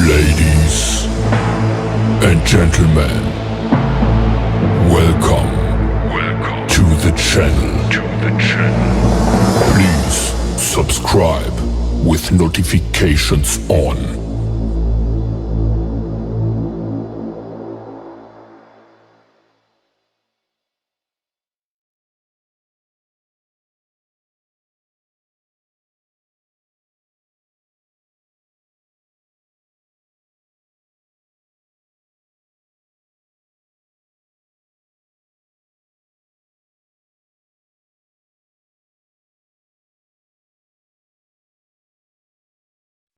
Ladies and gentlemen, welcome to the channel. Please subscribe with notifications on.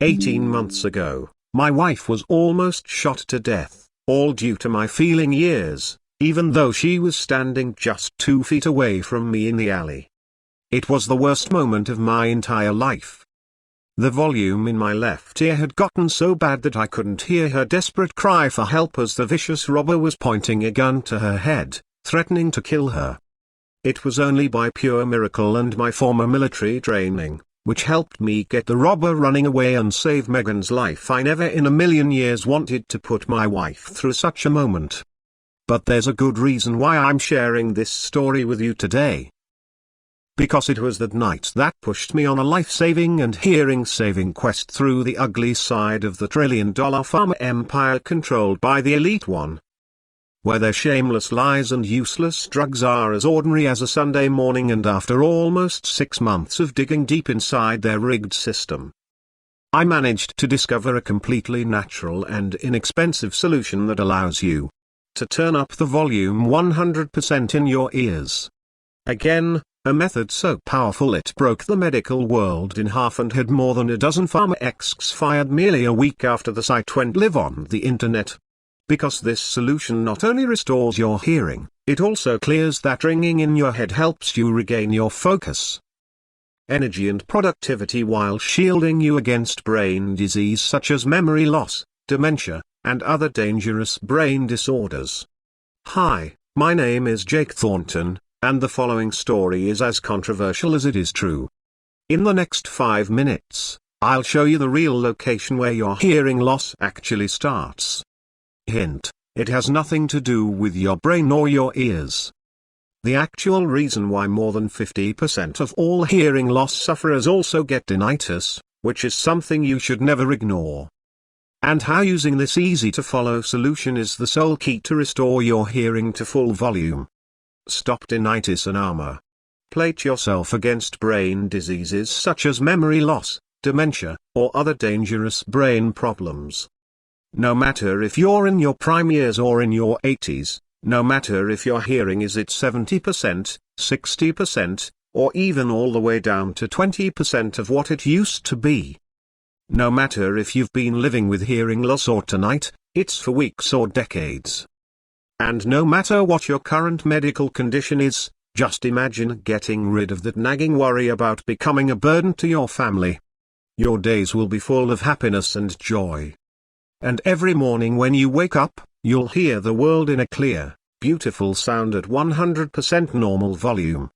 18 months ago, my wife was almost shot to death, all due to my feeling ears, even though she was standing just 2 feet away from me in the alley. It was the worst moment of my entire life. The volume in my left ear had gotten so bad that I couldn't hear her desperate cry for help as the vicious robber was pointing a gun to her head, threatening to kill her. It was only by pure miracle and my former military training, which helped me get the robber running away and save Megan's life. I never in a million years wanted to put my wife through such a moment. But there's a good reason why I'm sharing this story with you today. Because it was that night that pushed me on a life-saving and hearing-saving quest through the ugly side of the trillion-dollar pharma empire controlled by the elite one, where their shameless lies and useless drugs are as ordinary as a Sunday morning, and after almost 6 months of digging deep inside their rigged system, I managed to discover a completely natural and inexpensive solution that allows you to turn up the volume 100% in your ears. Again, a method so powerful it broke the medical world in half and had more than a dozen pharma execs fired merely a week after the site went live on the internet. Because this solution not only restores your hearing, it also clears that ringing in your head, helps you regain your focus, energy and productivity while shielding you against brain disease such as memory loss, dementia, and other dangerous brain disorders. Hi, my name is Jake Thornton, and the following story is as controversial as it is true. In the next 5 minutes, I'll show you the real location where your hearing loss actually starts. Hint: it has nothing to do with your brain or your ears. The actual reason why more than 50% of all hearing loss sufferers also get tinnitus, which is something you should never ignore. And how using this easy-to-follow solution is the sole key to restore your hearing to full volume. Stop tinnitus and armor. Plate yourself against brain diseases such as memory loss, dementia, or other dangerous brain problems. No matter if you're in your prime years or in your 80s, no matter if your hearing is at 70%, 60%, or even all the way down to 20% of what it used to be. No matter if you've been living with hearing loss or tinnitus for weeks or decades. And no matter what your current medical condition is, just imagine getting rid of that nagging worry about becoming a burden to your family. Your days will be full of happiness and joy. And every morning when you wake up, you'll hear the world in a clear, beautiful sound at 100% normal volume.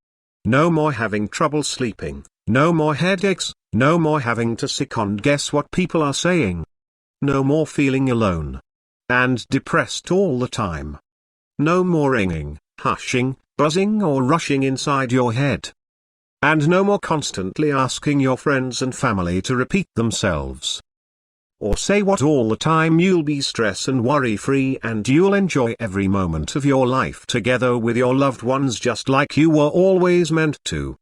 No more having trouble sleeping, no more headaches, no more having to second guess what people are saying. No more feeling alone and depressed all the time. No more ringing, hushing, buzzing or rushing inside your head. And no more constantly asking your friends and family to repeat themselves or say what all the time. You'll be stress and worry free, and you'll enjoy every moment of your life together with your loved ones just like you were always meant to.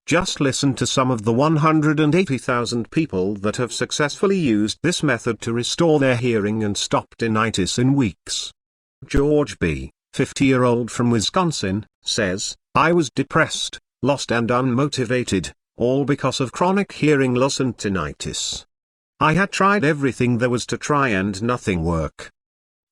Just listen to some of the 180,000 people that have successfully used this method to restore their hearing and stop tinnitus in weeks. George B., 50-year-old from Wisconsin, says, "I was depressed, lost and unmotivated, all because of chronic hearing loss and tinnitus. I had tried everything there was to try and nothing worked.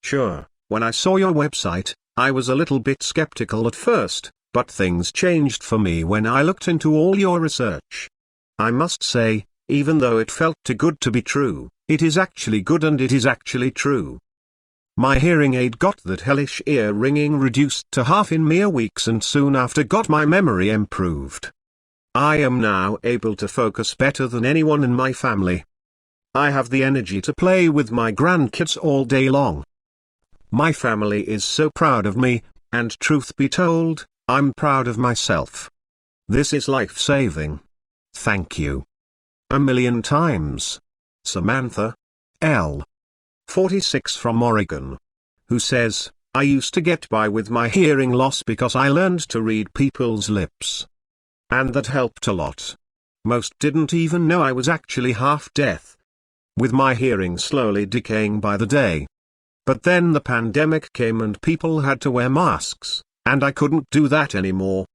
Sure, when I saw your website, I was a little bit skeptical at first, but things changed for me when I looked into all your research. I must say, even though it felt too good to be true, it is actually good and it is actually true. My hearing aid got that hellish ear ringing reduced to half in mere weeks and soon after got my memory improved. I am now able to focus better than anyone in my family. I have the energy to play with my grandkids all day long. My family is so proud of me, and truth be told, I'm proud of myself. This is life-saving. Thank you. 1,000,000 times. Samantha L. 46 from Oregon. Who says, I used to get by with my hearing loss because I learned to read people's lips. And that helped a lot. Most didn't even know I was actually half deaf. With my hearing slowly decaying by the day. But then the pandemic came and people had to wear masks, and I couldn't do that anymore.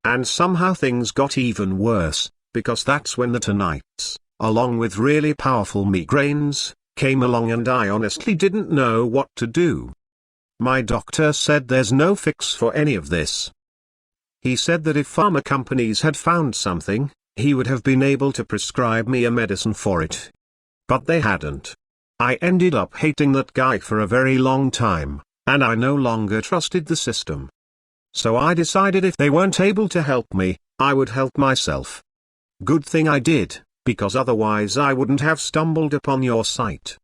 And somehow things got even worse, because that's when the tinnitus, along with really powerful migraines, came along and I honestly didn't know what to do. My doctor said there's no fix for any of this. He said that if pharma companies had found something, he would have been able to prescribe me a medicine for it. But they hadn't. I ended up hating that guy for a very long time, and I no longer trusted the system. So I decided if they weren't able to help me, I would help myself. Good thing I did, because otherwise I wouldn't have stumbled upon your site.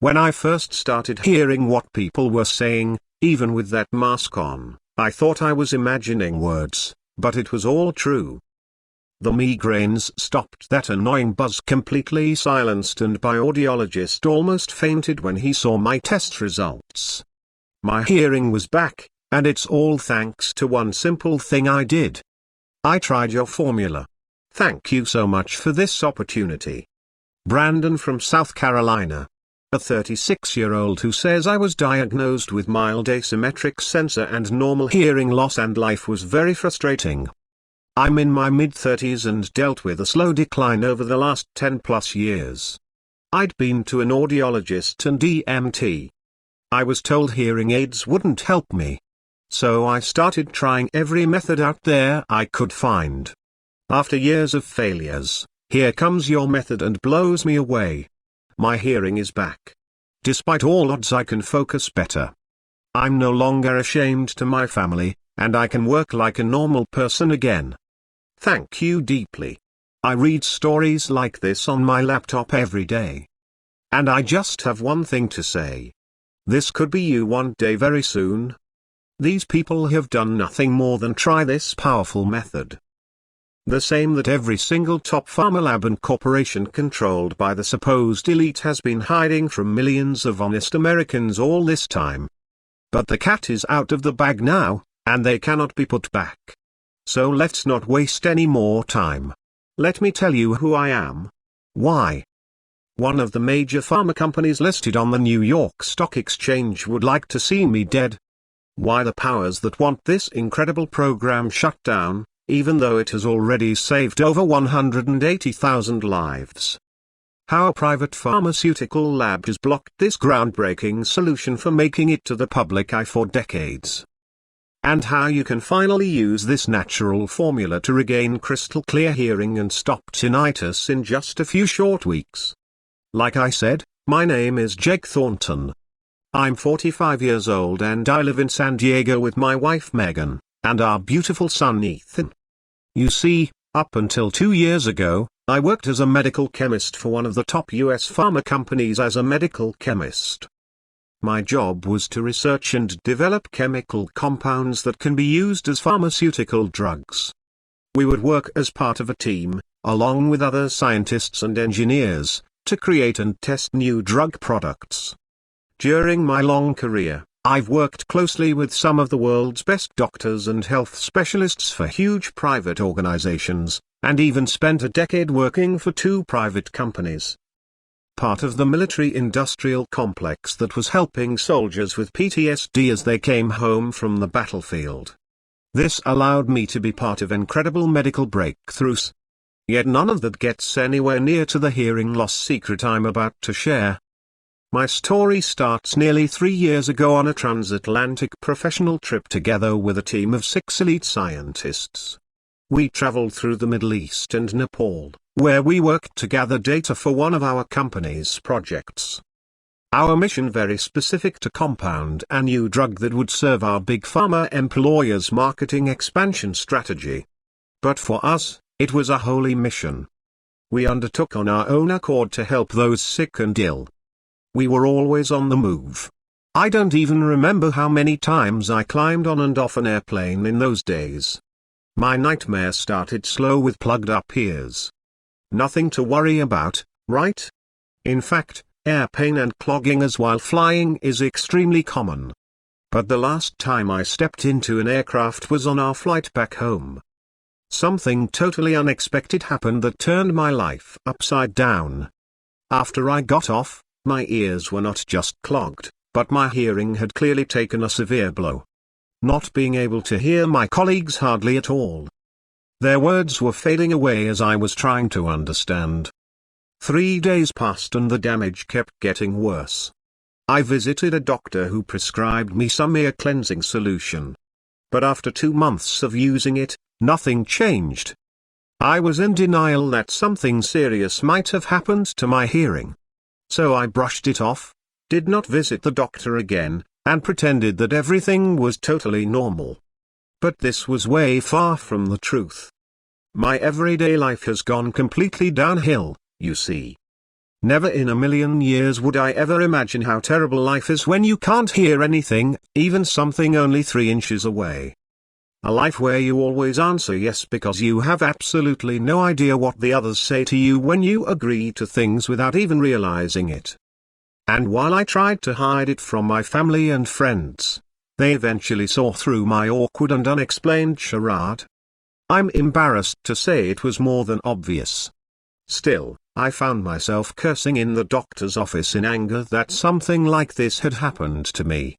When I first started hearing what people were saying, even with that mask on, I thought I was imagining words, but it was all true. The migraines stopped, that annoying buzz completely silenced, and my audiologist almost fainted when he saw my test results. My hearing was back, and it's all thanks to one simple thing I did. I tried your formula. Thank you so much for this opportunity. Brandon from South Carolina. A 36-year-old who says I was diagnosed with mild asymmetric sensor and normal hearing loss and life was very frustrating. I'm in my mid-30s and dealt with a slow decline over the last 10+ years. I'd been to an audiologist and EMT. I was told hearing aids wouldn't help me. So I started trying every method out there I could find. After years of failures, here comes your method and blows me away. My hearing is back. Despite all odds, I can focus better. I'm no longer ashamed to my family, and I can work like a normal person again. Thank you deeply. I read stories like this on my laptop every day. And I just have one thing to say. This could be you one day very soon. These people have done nothing more than try this powerful method. The same that every single top pharma lab and corporation controlled by the supposed elite has been hiding from millions of honest Americans all this time. But the cat is out of the bag now, and they cannot be put back. So let's not waste any more time. Let me tell you who I am. Why? One of the major pharma companies listed on the New York Stock Exchange would like to see me dead. Why the powers that want this incredible program shut down, even though it has already saved over 180,000 lives. How a private pharmaceutical lab has blocked this groundbreaking solution from making it to the public eye for decades. And how you can finally use this natural formula to regain crystal clear hearing and stop tinnitus in just a few short weeks. Like I said, my name is Jake Thornton. I'm 45 years old and I live in San Diego with my wife Megan, and our beautiful son Ethan. You see, up until 2 years ago, I worked as a medical chemist for one of the top US pharma companies as a medical chemist. My job was to research and develop chemical compounds that can be used as pharmaceutical drugs. We would work as part of a team, along with other scientists and engineers, to create and test new drug products. During my long career, I've worked closely with some of the world's best doctors and health specialists for huge private organizations, and even spent a decade working for 2 private companies. Part of the military-industrial complex that was helping soldiers with PTSD as they came home from the battlefield. This allowed me to be part of incredible medical breakthroughs. Yet none of that gets anywhere near to the hearing loss secret I'm about to share. My story starts nearly 3 years ago on a transatlantic professional trip together with a team of 6 elite scientists. We traveled through the Middle East and Nepal, where we worked to gather data for one of our company's projects. Our mission very specific to compound a new drug that would serve our big pharma employers' marketing expansion strategy. But for us, it was a holy mission. We undertook on our own accord to help those sick and ill. We were always on the move. I don't even remember how many times I climbed on and off an airplane in those days. My nightmare started slow with plugged up ears. Nothing to worry about, right? In fact, air pain and clogging as while flying is extremely common. But the last time I stepped into an aircraft was on our flight back home. Something totally unexpected happened that turned my life upside down. After I got off, my ears were not just clogged, but my hearing had clearly taken a severe blow. Not being able to hear my colleagues hardly at all. Their words were fading away as I was trying to understand. 3 days passed and the damage kept getting worse. I visited a doctor who prescribed me some ear cleansing solution. But after 2 months of using it, nothing changed. I was in denial that something serious might have happened to my hearing. So I brushed it off, did not visit the doctor again, and pretended that everything was totally normal. But this was way far from the truth. My everyday life has gone completely downhill, you see. Never in a million years would I ever imagine how terrible life is when you can't hear anything, even something only 3 inches away. A life where you always answer yes because you have absolutely no idea what the others say to you when you agree to things without even realizing it. And while I tried to hide it from my family and friends, they eventually saw through my awkward and unexplained charade. I'm embarrassed to say it was more than obvious. Still, I found myself cursing in the doctor's office in anger that something like this had happened to me.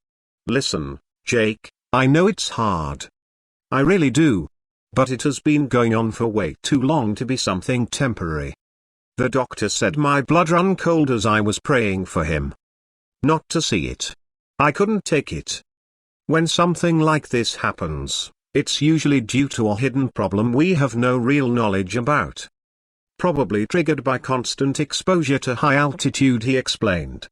Listen, Jake, I know it's hard. I really do. But it has been going on for way too long to be something temporary. The doctor said my blood ran cold as I was praying for him. Not to see it. I couldn't take it. When something like this happens, it's usually due to a hidden problem we have no real knowledge about. Probably triggered by constant exposure to high altitude, he explained.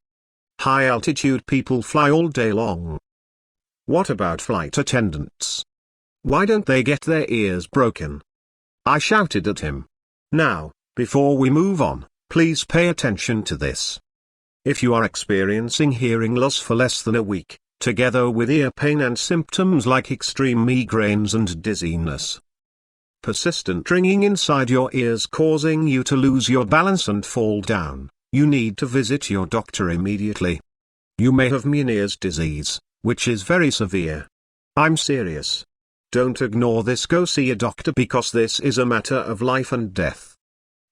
High altitude people fly all day long. What about flight attendants? Why don't they get their ears broken? I shouted at him. Now, before we move on, please pay attention to this. If you are experiencing hearing loss for less than a week, together with ear pain and symptoms like extreme migraines and dizziness, persistent ringing inside your ears causing you to lose your balance and fall down, you need to visit your doctor immediately. You may have Meniere's disease, which is very severe. I'm serious. Don't ignore this, go see a doctor because this is a matter of life and death.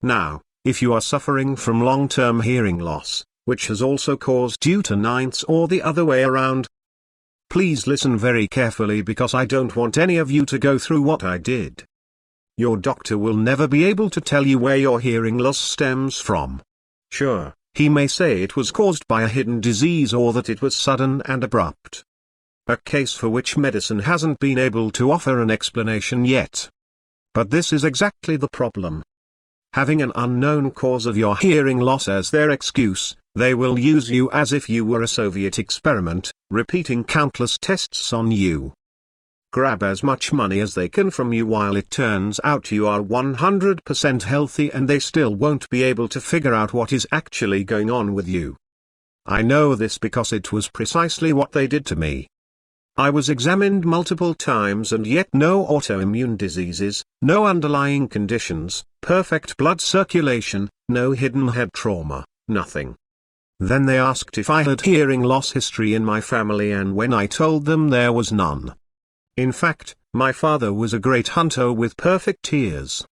Now, if you are suffering from long-term hearing loss, which has also caused you tinnitus or the other way around, please listen very carefully because I don't want any of you to go through what I did. Your doctor will never be able to tell you where your hearing loss stems from. Sure, he may say it was caused by a hidden disease or that it was sudden and abrupt. A case for which medicine hasn't been able to offer an explanation yet. But this is exactly the problem. Having an unknown cause of your hearing loss as their excuse, they will use you as if you were a Soviet experiment, repeating countless tests on you. Grab as much money as they can from you while it turns out you are 100% healthy and they still won't be able to figure out what is actually going on with you. I know this because it was precisely what they did to me. I was examined multiple times and yet no autoimmune diseases, no underlying conditions, perfect blood circulation, no hidden head trauma, nothing. Then they asked if I had hearing loss history in my family, and when I told them there was none. In fact, my father was a great hunter with perfect ears.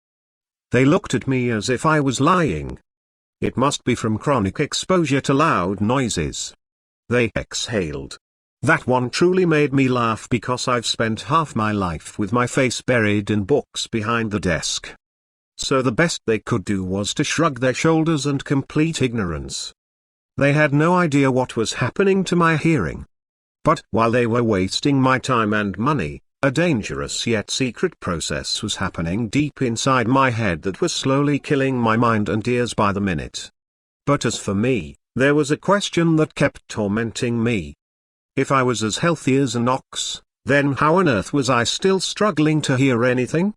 They looked at me as if I was lying. It must be from chronic exposure to loud noises. They exhaled. That one truly made me laugh because I've spent half my life with my face buried in books behind the desk. So the best they could do was to shrug their shoulders and complete ignorance. They had no idea what was happening to my hearing. But while they were wasting my time and money, a dangerous yet secret process was happening deep inside my head that was slowly killing my mind and ears by the minute. But as for me, there was a question that kept tormenting me. If I was as healthy as an ox, then how on earth was I still struggling to hear anything?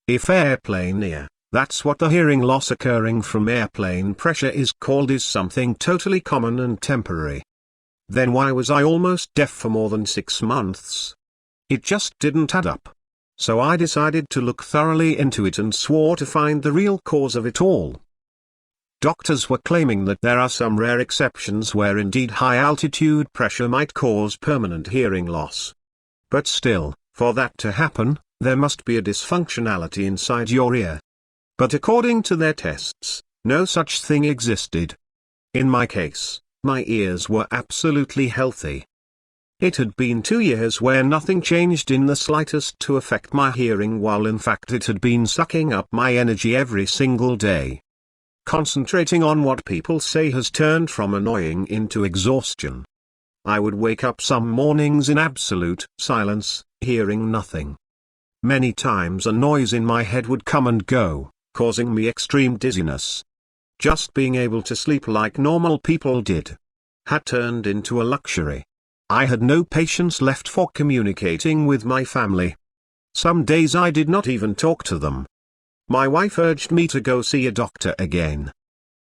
If airplane ear, That's what the hearing loss occurring from airplane pressure is called, is something totally common and temporary. Then why was I almost deaf for more than 6 months? It just didn't add up. So I decided to look thoroughly into it and swore to find the real cause of it all. Doctors were claiming that there are some rare exceptions where indeed high altitude pressure might cause permanent hearing loss. But still, for that to happen, there must be a dysfunctionality inside your ear. But according to their tests, no such thing existed. In my case, my ears were absolutely healthy. It had been 2 years where nothing changed in the slightest to affect my hearing, while in fact it had been sucking up my energy every single day. Concentrating on what people say has turned from annoying into exhaustion. I would wake up some mornings in absolute silence, hearing nothing. Many times a noise in my head would come and go, causing me extreme dizziness. Just being able to sleep like normal people did had turned into a luxury. I had no patience left for communicating with my family. Some days I did not even talk to them. My wife urged me to go see a doctor again.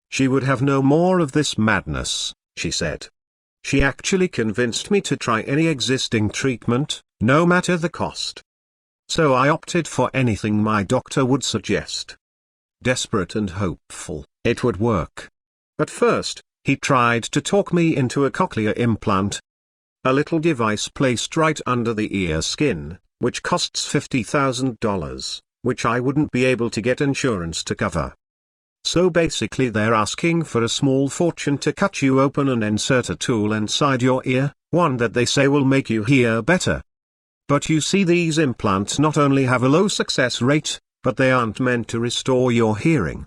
She would have no more of this madness, she said. She actually convinced me to try any existing treatment, no matter the cost. So I opted for anything my doctor would suggest. Desperate and hopeful, it would work. At first, he tried to talk me into a cochlear implant. A little device placed right under the ear skin, which costs $50,000, which I wouldn't be able to get insurance to cover. So basically they're asking for a small fortune to cut you open and insert a tool inside your ear, one that they say will make you hear better. But you see, these implants not only have a low success rate, but they aren't meant to restore your hearing.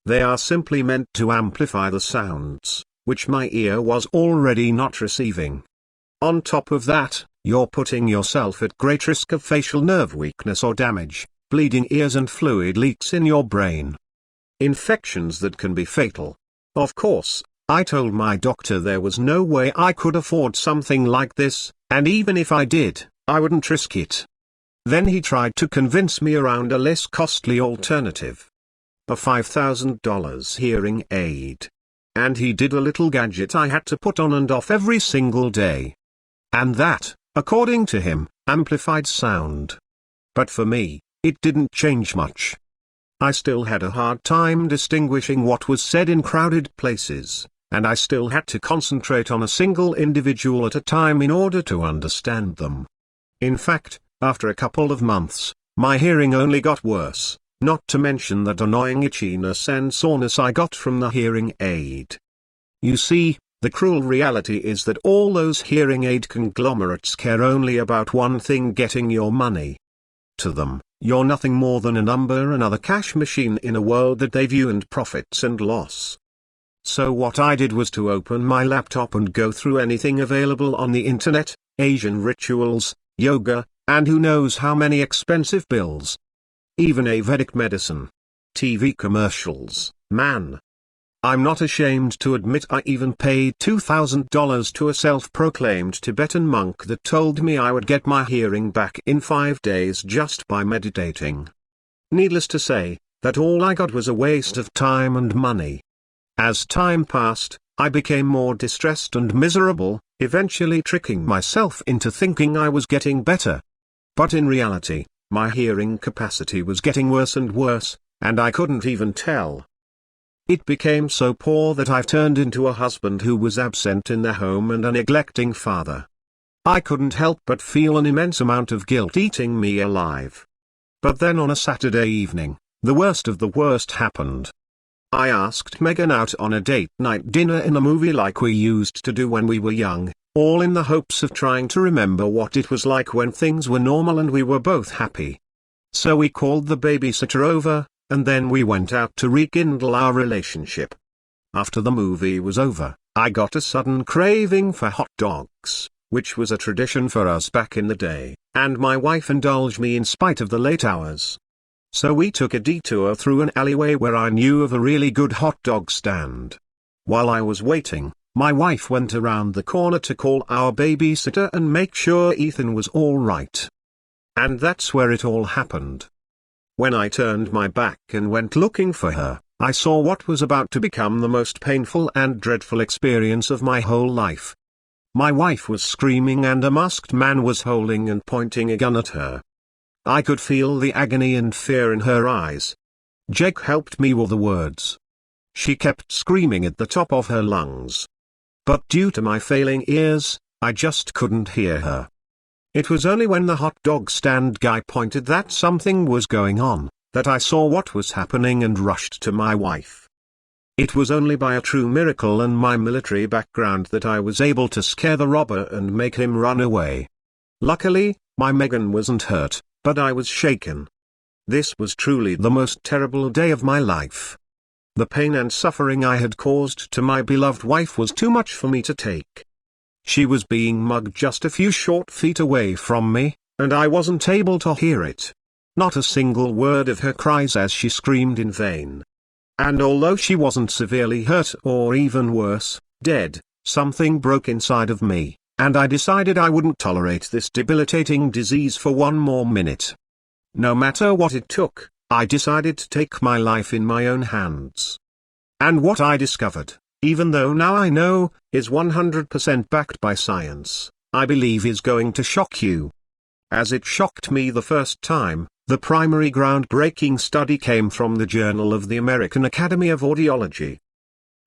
They are simply meant to amplify the sounds, which my ear was already not receiving. On top of that, you're putting yourself at great risk of facial nerve weakness or damage, bleeding ears and fluid leaks in your brain. Infections that can be fatal. Of course, I told my doctor there was no way I could afford something like this, and even if I did, I wouldn't risk it. Then he tried to convince me around a less costly alternative. A $5,000 hearing aid. And he did a little gadget I had to put on and off every single day. And that, according to him, amplified sound. But for me, it didn't change much. I still had a hard time distinguishing what was said in crowded places, and I still had to concentrate on a single individual at a time in order to understand them. In fact, after a couple of months, my hearing only got worse, not to mention that annoying itchiness and soreness I got from the hearing aid. You see, the cruel reality is that all those hearing aid conglomerates care only about one thing: getting your money. To them, you're nothing more than a number, another cash machine in a world that they view in profits and loss. So what I did was to open my laptop and go through anything available on the internet, Asian rituals, yoga, and who knows how many expensive bills. Even Ayurvedic medicine. TV commercials, man. I'm not ashamed to admit I even paid $2,000 to a self-proclaimed Tibetan monk that told me I would get my hearing back in 5 days just by meditating. Needless to say, that all I got was a waste of time and money. As time passed, I became more distressed and miserable, eventually tricking myself into thinking I was getting better. But in reality, my hearing capacity was getting worse and worse, and I couldn't even tell. It became so poor that I've turned into a husband who was absent in the home and a neglecting father. I couldn't help but feel an immense amount of guilt eating me alive. But then on a Saturday evening, the worst of the worst happened. I asked Megan out on a date night dinner in a movie like we used to do when we were young, all in the hopes of trying to remember what it was like when things were normal and we were both happy. So we called the babysitter over, and then we went out to rekindle our relationship. After the movie was over, I got a sudden craving for hot dogs, which was a tradition for us back in the day, and my wife indulged me in spite of the late hours. So we took a detour through an alleyway where I knew of a really good hot dog stand. While I was waiting, my wife went around the corner to call our babysitter and make sure Ethan was all right. And that's where it all happened. When I turned my back and went looking for her, I saw what was about to become the most painful and dreadful experience of my whole life. My wife was screaming and a masked man was holding and pointing a gun at her. I could feel the agony and fear in her eyes. Jake helped me with the words. She kept screaming at the top of her lungs. But due to my failing ears, I just couldn't hear her. It was only when the hot dog stand guy pointed that something was going on, that I saw what was happening and rushed to my wife. It was only by a true miracle and my military background that I was able to scare the robber and make him run away. Luckily, my Megan wasn't hurt, but I was shaken. This was truly the most terrible day of my life. The pain and suffering I had caused to my beloved wife was too much for me to take. She was being mugged just a few short feet away from me, and I wasn't able to hear it. Not a single word of her cries as she screamed in vain. And although she wasn't severely hurt or even worse, dead, something broke inside of me, and I decided I wouldn't tolerate this debilitating disease for one more minute. No matter what it took, I decided to take my life in my own hands. And what I discovered, even though now I know, is 100% backed by science, I believe is going to shock you. As it shocked me the first time, the primary groundbreaking study came from the Journal of the American Academy of Audiology.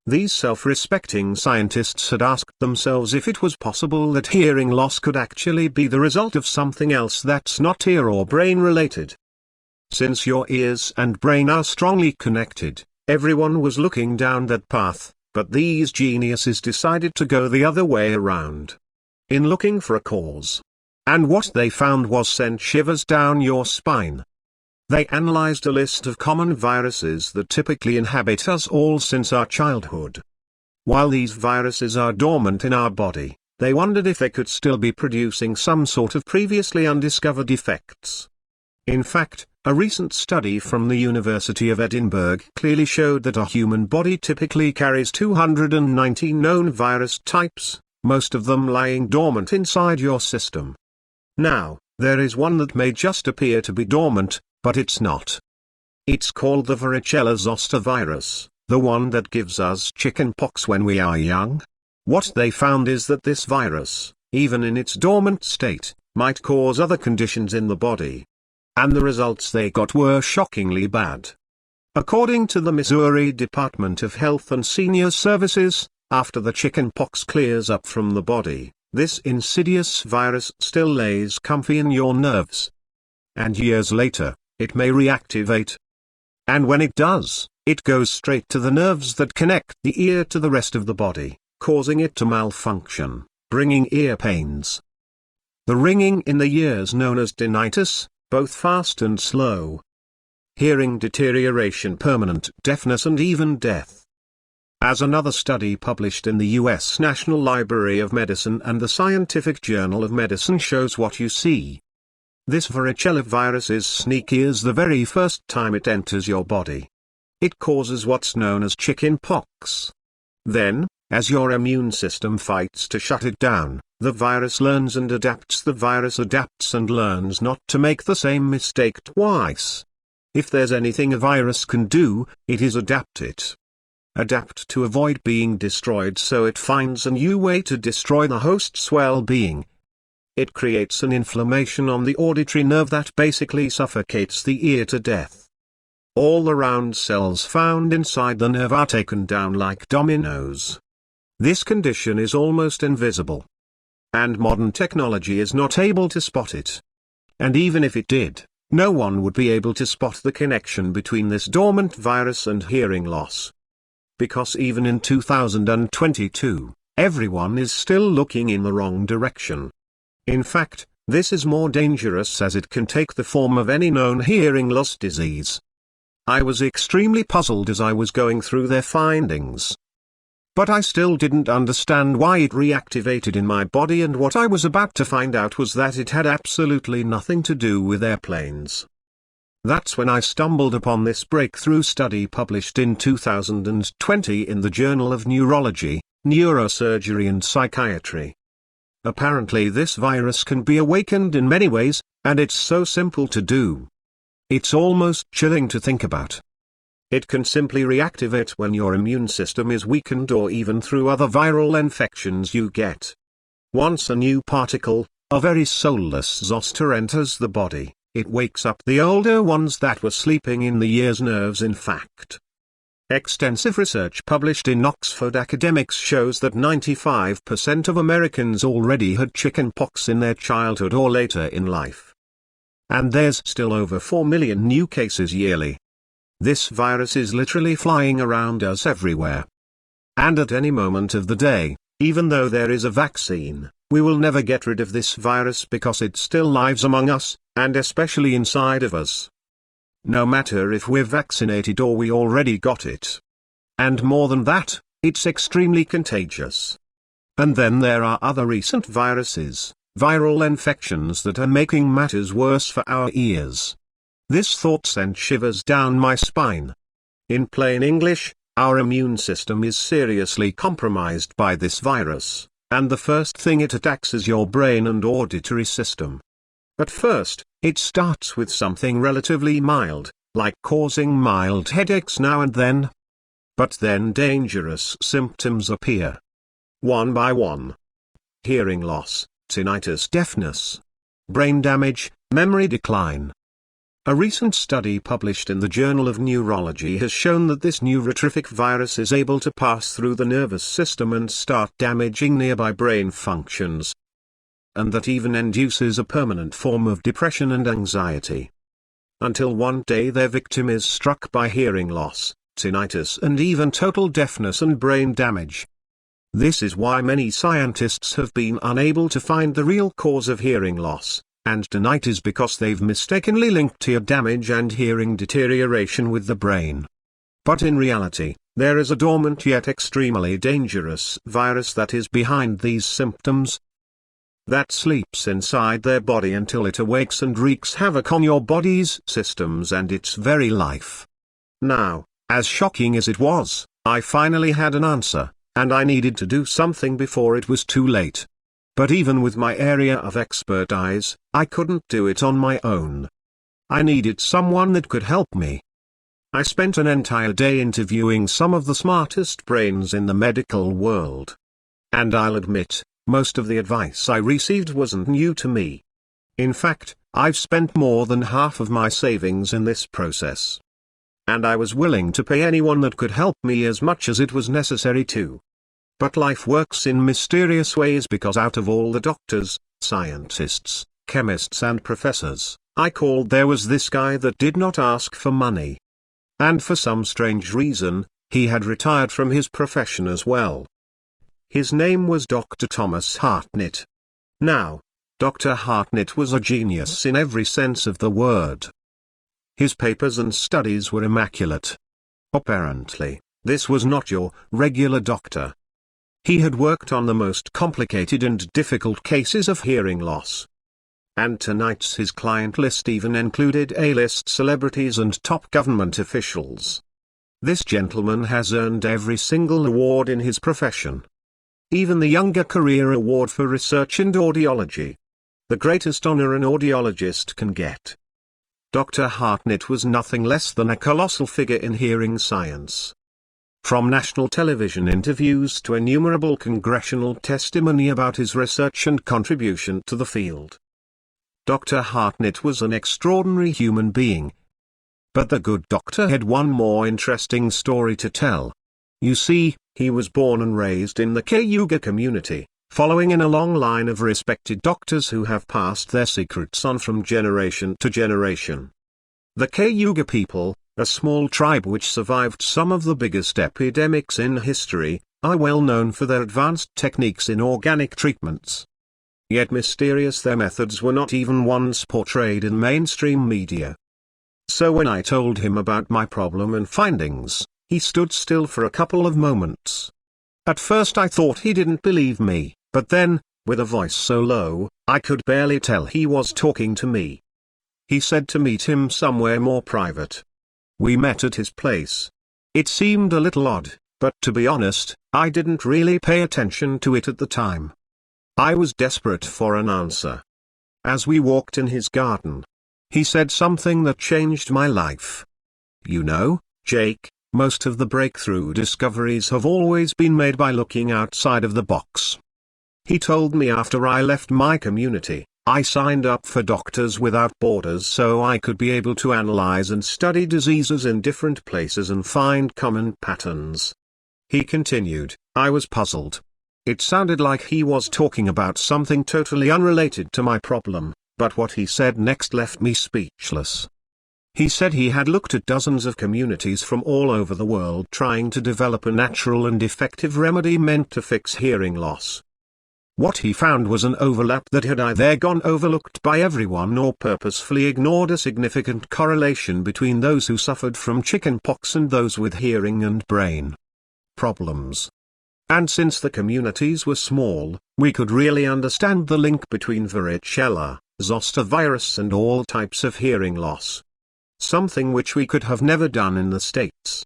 These self-respecting scientists had asked themselves if it was possible that hearing loss could actually be the result of something else that's not ear or brain related. Since your ears and brain are strongly connected, everyone was looking down that path, but these geniuses decided to go the other way around. In looking for a cause. And what they found was sent shivers down your spine. They analyzed a list of common viruses that typically inhabit us all since our childhood. While these viruses are dormant in our body, they wondered if they could still be producing some sort of previously undiscovered effects. In fact, a recent study from the University of Edinburgh clearly showed that a human body typically carries 290 known virus types, most of them lying dormant inside your system. Now, there is one that may just appear to be dormant, but it's not. It's called the varicella zoster virus, the one that gives us chickenpox when we are young. What they found is that this virus, even in its dormant state, might cause other conditions in the body. And the results they got were shockingly bad. According to the Missouri Department of Health and Senior Services, after the chickenpox clears up from the body, this insidious virus still lays comfy in your nerves. And years later, it may reactivate. And when it does, it goes straight to the nerves that connect the ear to the rest of the body, causing it to malfunction, bringing ear pains. The ringing in the ears known as tinnitus, both fast and slow. Hearing deterioration, permanent deafness and even death. As another study published in the U.S. National Library of Medicine and the Scientific Journal of Medicine shows what you see. This varicella virus is sneaky as the very first time it enters your body. It causes what's known as chickenpox. Then, as your immune system fights to shut it down, the virus learns and adapts. The virus adapts and learns not to make the same mistake twice. If there's anything a virus can do, it is adapt it. Adapt to avoid being destroyed, so it finds a new way to destroy the host's well-being. It creates an inflammation on the auditory nerve that basically suffocates the ear to death. All the round cells found inside the nerve are taken down like dominoes. This condition is almost invisible. And modern technology is not able to spot it. And even if it did, no one would be able to spot the connection between this dormant virus and hearing loss. Because even in 2022, everyone is still looking in the wrong direction. In fact, this is more dangerous as it can take the form of any known hearing loss disease. I was extremely puzzled as I was going through their findings. But I still didn't understand why it reactivated in my body, and what I was about to find out was that it had absolutely nothing to do with airplanes. That's when I stumbled upon this breakthrough study published in 2020 in the Journal of Neurology, Neurosurgery and Psychiatry. Apparently this virus can be awakened in many ways, and it's so simple to do. It's almost chilling to think about. It can simply reactivate when your immune system is weakened or even through other viral infections you get. Once a new particle, a very soulless zoster, enters the body, it wakes up the older ones that were sleeping in the ear's nerves. In fact, extensive research published in Oxford Academics shows that 95% of Americans already had chickenpox in their childhood or later in life. And there's still over 4 million new cases yearly. This virus is literally flying around us everywhere. And at any moment of the day, even though there is a vaccine, we will never get rid of this virus because it still lives among us, and especially inside of us. No matter if we're vaccinated or we already got it. And more than that, it's extremely contagious. And then there are other recent viruses, viral infections that are making matters worse for our ears. This thought sent shivers down my spine. In plain English, our immune system is seriously compromised by this virus, and the first thing it attacks is your brain and auditory system. At first, it starts with something relatively mild, like causing mild headaches now and then. But then dangerous symptoms appear. One by one. Hearing loss, tinnitus, deafness, brain damage, memory decline. A recent study published in the Journal of Neurology has shown that this neurotrophic virus is able to pass through the nervous system and start damaging nearby brain functions, and that even induces a permanent form of depression and anxiety. Until one day their victim is struck by hearing loss, tinnitus, and even total deafness and brain damage. This is why many scientists have been unable to find the real cause of hearing loss and tinnitus, because they've mistakenly linked ear damage and hearing deterioration with the brain. But in reality, there is a dormant yet extremely dangerous virus that is behind these symptoms, that sleeps inside their body until it awakes and wreaks havoc on your body's systems and its very life. Now, as shocking as it was, I finally had an answer, and I needed to do something before it was too late. But even with my area of expertise, I couldn't do it on my own. I needed someone that could help me. I spent an entire day interviewing some of the smartest brains in the medical world. And I'll admit, most of the advice I received wasn't new to me. In fact, I've spent more than half of my savings in this process. And I was willing to pay anyone that could help me as much as it was necessary to. But life works in mysterious ways, because out of all the doctors, scientists, chemists and professors I called, there was this guy that did not ask for money. And for some strange reason, he had retired from his profession as well. His name was Dr. Thomas Hartnett. Now, Dr. Hartnett was a genius in every sense of the word. His papers and studies were immaculate. Apparently, this was not your regular doctor. He had worked on the most complicated and difficult cases of hearing loss. And tonight's his client list even included A-list celebrities and top government officials. This gentleman has earned every single award in his profession. Even the Younger Career Award for Research in Audiology. The greatest honor an audiologist can get. Dr. Hartnett was nothing less than a colossal figure in hearing science. From national television interviews to innumerable congressional testimony about his research and contribution to the field. Dr. Hartnett was an extraordinary human being. But the good doctor had one more interesting story to tell. You see, he was born and raised in the Cayuga community, following in a long line of respected doctors who have passed their secrets on from generation to generation. The Cayuga people, a small tribe which survived some of the biggest epidemics in history, are well known for their advanced techniques in organic treatments. Yet mysterious their methods were not even once portrayed in mainstream media. So when I told him about my problem and findings, he stood still for a couple of moments. At first I thought he didn't believe me, but then, with a voice so low, I could barely tell he was talking to me. He said to meet him somewhere more private. We met at his place. It seemed a little odd, but to be honest, I didn't really pay attention to it at the time. I was desperate for an answer. As we walked in his garden, He said something that changed my life. You know, Jake, most of the breakthrough discoveries have always been made by looking outside of the box. He told me after I left my community, I signed up for Doctors Without Borders so I could be able to analyze and study diseases in different places and find common patterns. He continued, I was puzzled. It sounded like he was talking about something totally unrelated to my problem, but what he said next left me speechless. He said he had looked at dozens of communities from all over the world trying to develop a natural and effective remedy meant to fix hearing loss. What he found was an overlap that had either gone overlooked by everyone or purposefully ignored, a significant correlation between those who suffered from chickenpox and those with hearing and brain problems. And since the communities were small, we could really understand the link between varicella, zoster virus and all types of hearing loss. Something which we could have never done in the States.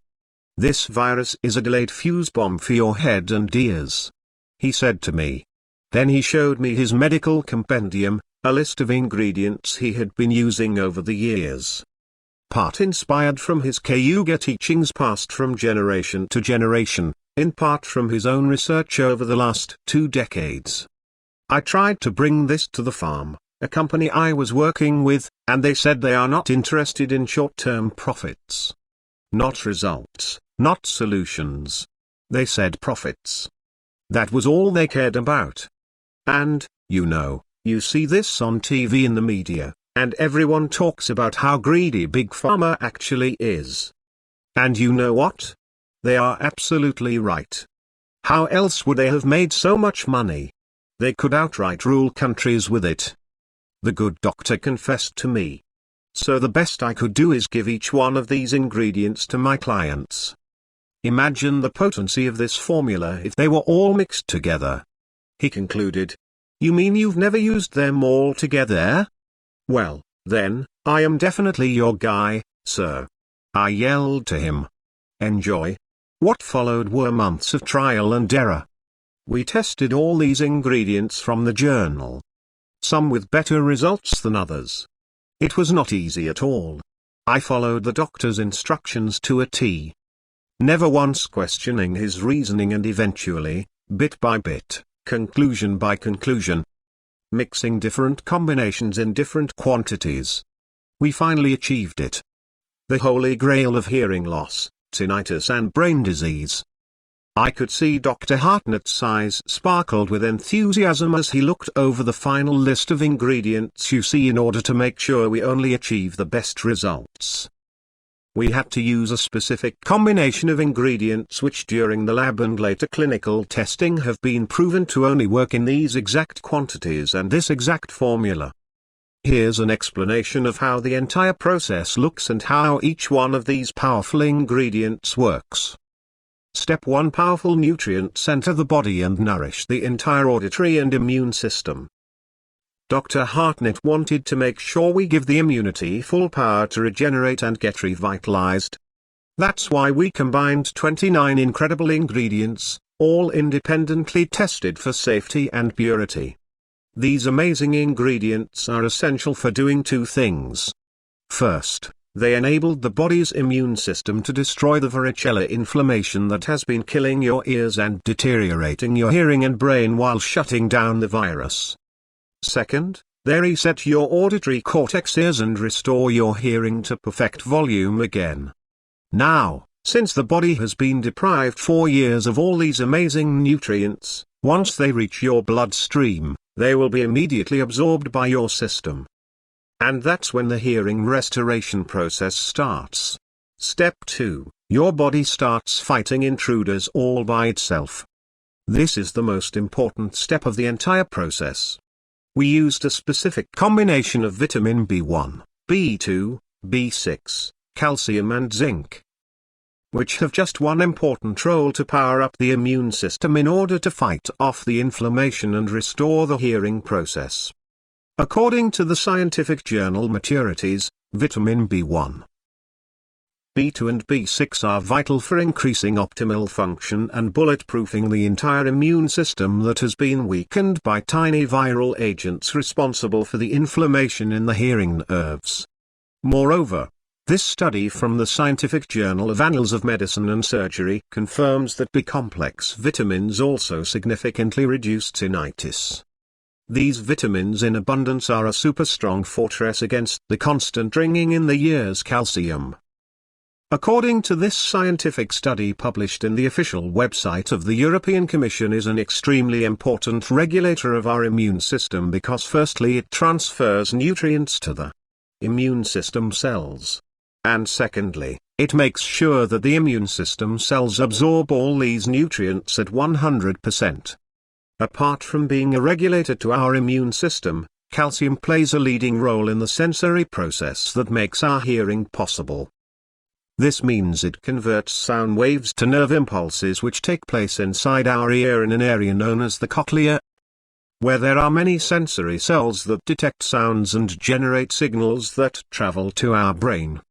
This virus is a delayed fuse bomb for your head and ears, he said to me. Then he showed me his medical compendium, a list of ingredients he had been using over the years. Part inspired from his Kayuga teachings passed from generation to generation, in part from his own research over the last 2 decades. I tried to bring this to the farm, a company I was working with, and they said they are not interested in short-term profits. Not results, not solutions. They said profits. That was all they cared about. And, you see this on TV in the media, and everyone talks about how greedy Big Pharma actually is. And you know what? They are absolutely right. How else would they have made so much money? They could outright rule countries with it. The good doctor confessed to me. So the best I could do is give each one of these ingredients to my clients. Imagine the potency of this formula if they were all mixed together. He concluded. You mean you've never used them all together? Well, then, I am definitely your guy, sir. I yelled to him. Enjoy. What followed were months of trial and error. We tested all these ingredients from the journal. Some with better results than others. It was not easy at all. I followed the doctor's instructions to a T. Never once questioning his reasoning, and eventually, bit by bit, conclusion by conclusion, mixing different combinations in different quantities, we finally achieved it. The holy grail of hearing loss, tinnitus and brain disease. I could see Dr. Hartnett's eyes sparkled with enthusiasm as he looked over the final list of ingredients you see in order to make sure we only achieve the best results. We had to use a specific combination of ingredients which during the lab and later clinical testing have been proven to only work in these exact quantities and this exact formula. Here's an explanation of how the entire process looks and how each one of these powerful ingredients works. Step 1. Powerful nutrients enter the body and nourish the entire auditory and immune system. Dr. Hartnett wanted to make sure we give the immunity full power to regenerate and get revitalized. That's why we combined 29 incredible ingredients, all independently tested for safety and purity. These amazing ingredients are essential for doing 2 things. First, they enabled the body's immune system to destroy the varicella inflammation that has been killing your ears and deteriorating your hearing and brain while shutting down the virus. Second, they reset your auditory cortex ears and restore your hearing to perfect volume again. Now, since the body has been deprived for years of all these amazing nutrients, once they reach your bloodstream, they will be immediately absorbed by your system. And that's when the hearing restoration process starts. Step 2, your body starts fighting intruders all by itself. This is the most important step of the entire process. We used a specific combination of vitamin B1, B2, B6, calcium and zinc, which have just one important role to power up the immune system in order to fight off the inflammation and restore the hearing process. According to the scientific journal Maturities, vitamin B1, B2 and B6 are vital for increasing optimal function and bulletproofing the entire immune system that has been weakened by tiny viral agents responsible for the inflammation in the hearing nerves. Moreover, this study from the Scientific Journal of Annals of Medicine and Surgery confirms that B-complex vitamins also significantly reduce tinnitus. These vitamins in abundance are a super strong fortress against the constant ringing in the ears. Calcium. According to this scientific study published in the official website of the European Commission, is an extremely important regulator of our immune system because firstly it transfers nutrients to the immune system cells. And secondly, it makes sure that the immune system cells absorb all these nutrients at 100%. Apart from being a regulator to our immune system, calcium plays a leading role in the sensory process that makes our hearing possible. This means it converts sound waves to nerve impulses which take place inside our ear in an area known as the cochlea, where there are many sensory cells that detect sounds and generate signals that travel to our brain.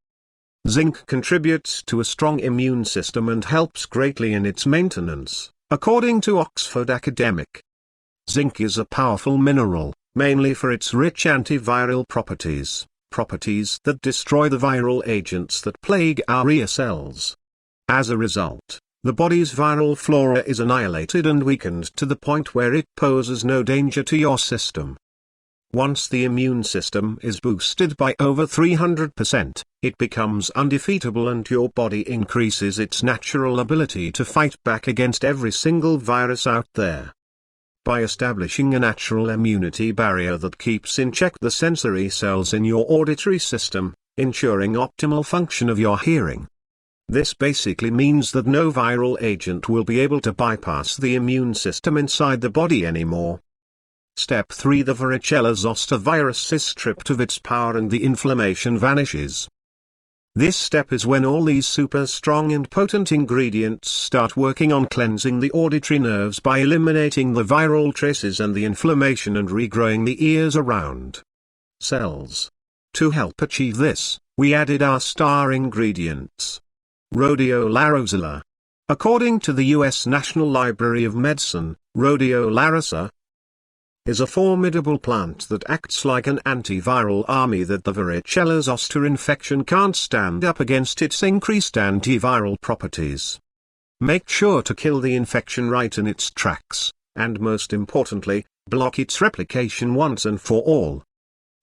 Zinc contributes to a strong immune system and helps greatly in its maintenance, according to Oxford Academic. Zinc is a powerful mineral, mainly for its rich antiviral properties that destroy the viral agents that plague our ear cells. As a result, the body's viral flora is annihilated and weakened to the point where it poses no danger to your system. Once the immune system is boosted by over 300%, it becomes undefeatable and your body increases its natural ability to fight back against every single virus out there. By establishing a natural immunity barrier that keeps in check the sensory cells in your auditory system, ensuring optimal function of your hearing. This basically means that no viral agent will be able to bypass the immune system inside the body anymore. Step 3. The varicella zoster virus is stripped of its power and the inflammation vanishes. This step is when all these super strong and potent ingredients start working on cleansing the auditory nerves by eliminating the viral traces and the inflammation and regrowing the ears around cells. To help achieve this, we added our star ingredients. Rhodiola. According to the U.S. National Library of Medicine, Rhodiola is a formidable plant that acts like an antiviral army that the varicella zoster infection can't stand up against its increased antiviral properties. Make sure to kill the infection right in its tracks, and most importantly, block its replication once and for all.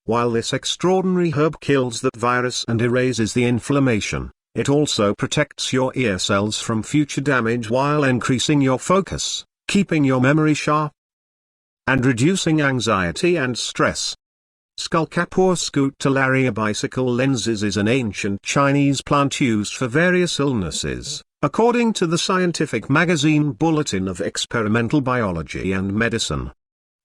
While this extraordinary herb kills the virus and erases the inflammation, it also protects your ear cells from future damage while increasing your focus, keeping your memory sharp, and reducing anxiety and stress. Skullcap or Scutellaria bicycle lenses is an ancient Chinese plant used for various illnesses, according to the scientific magazine Bulletin of Experimental Biology and Medicine.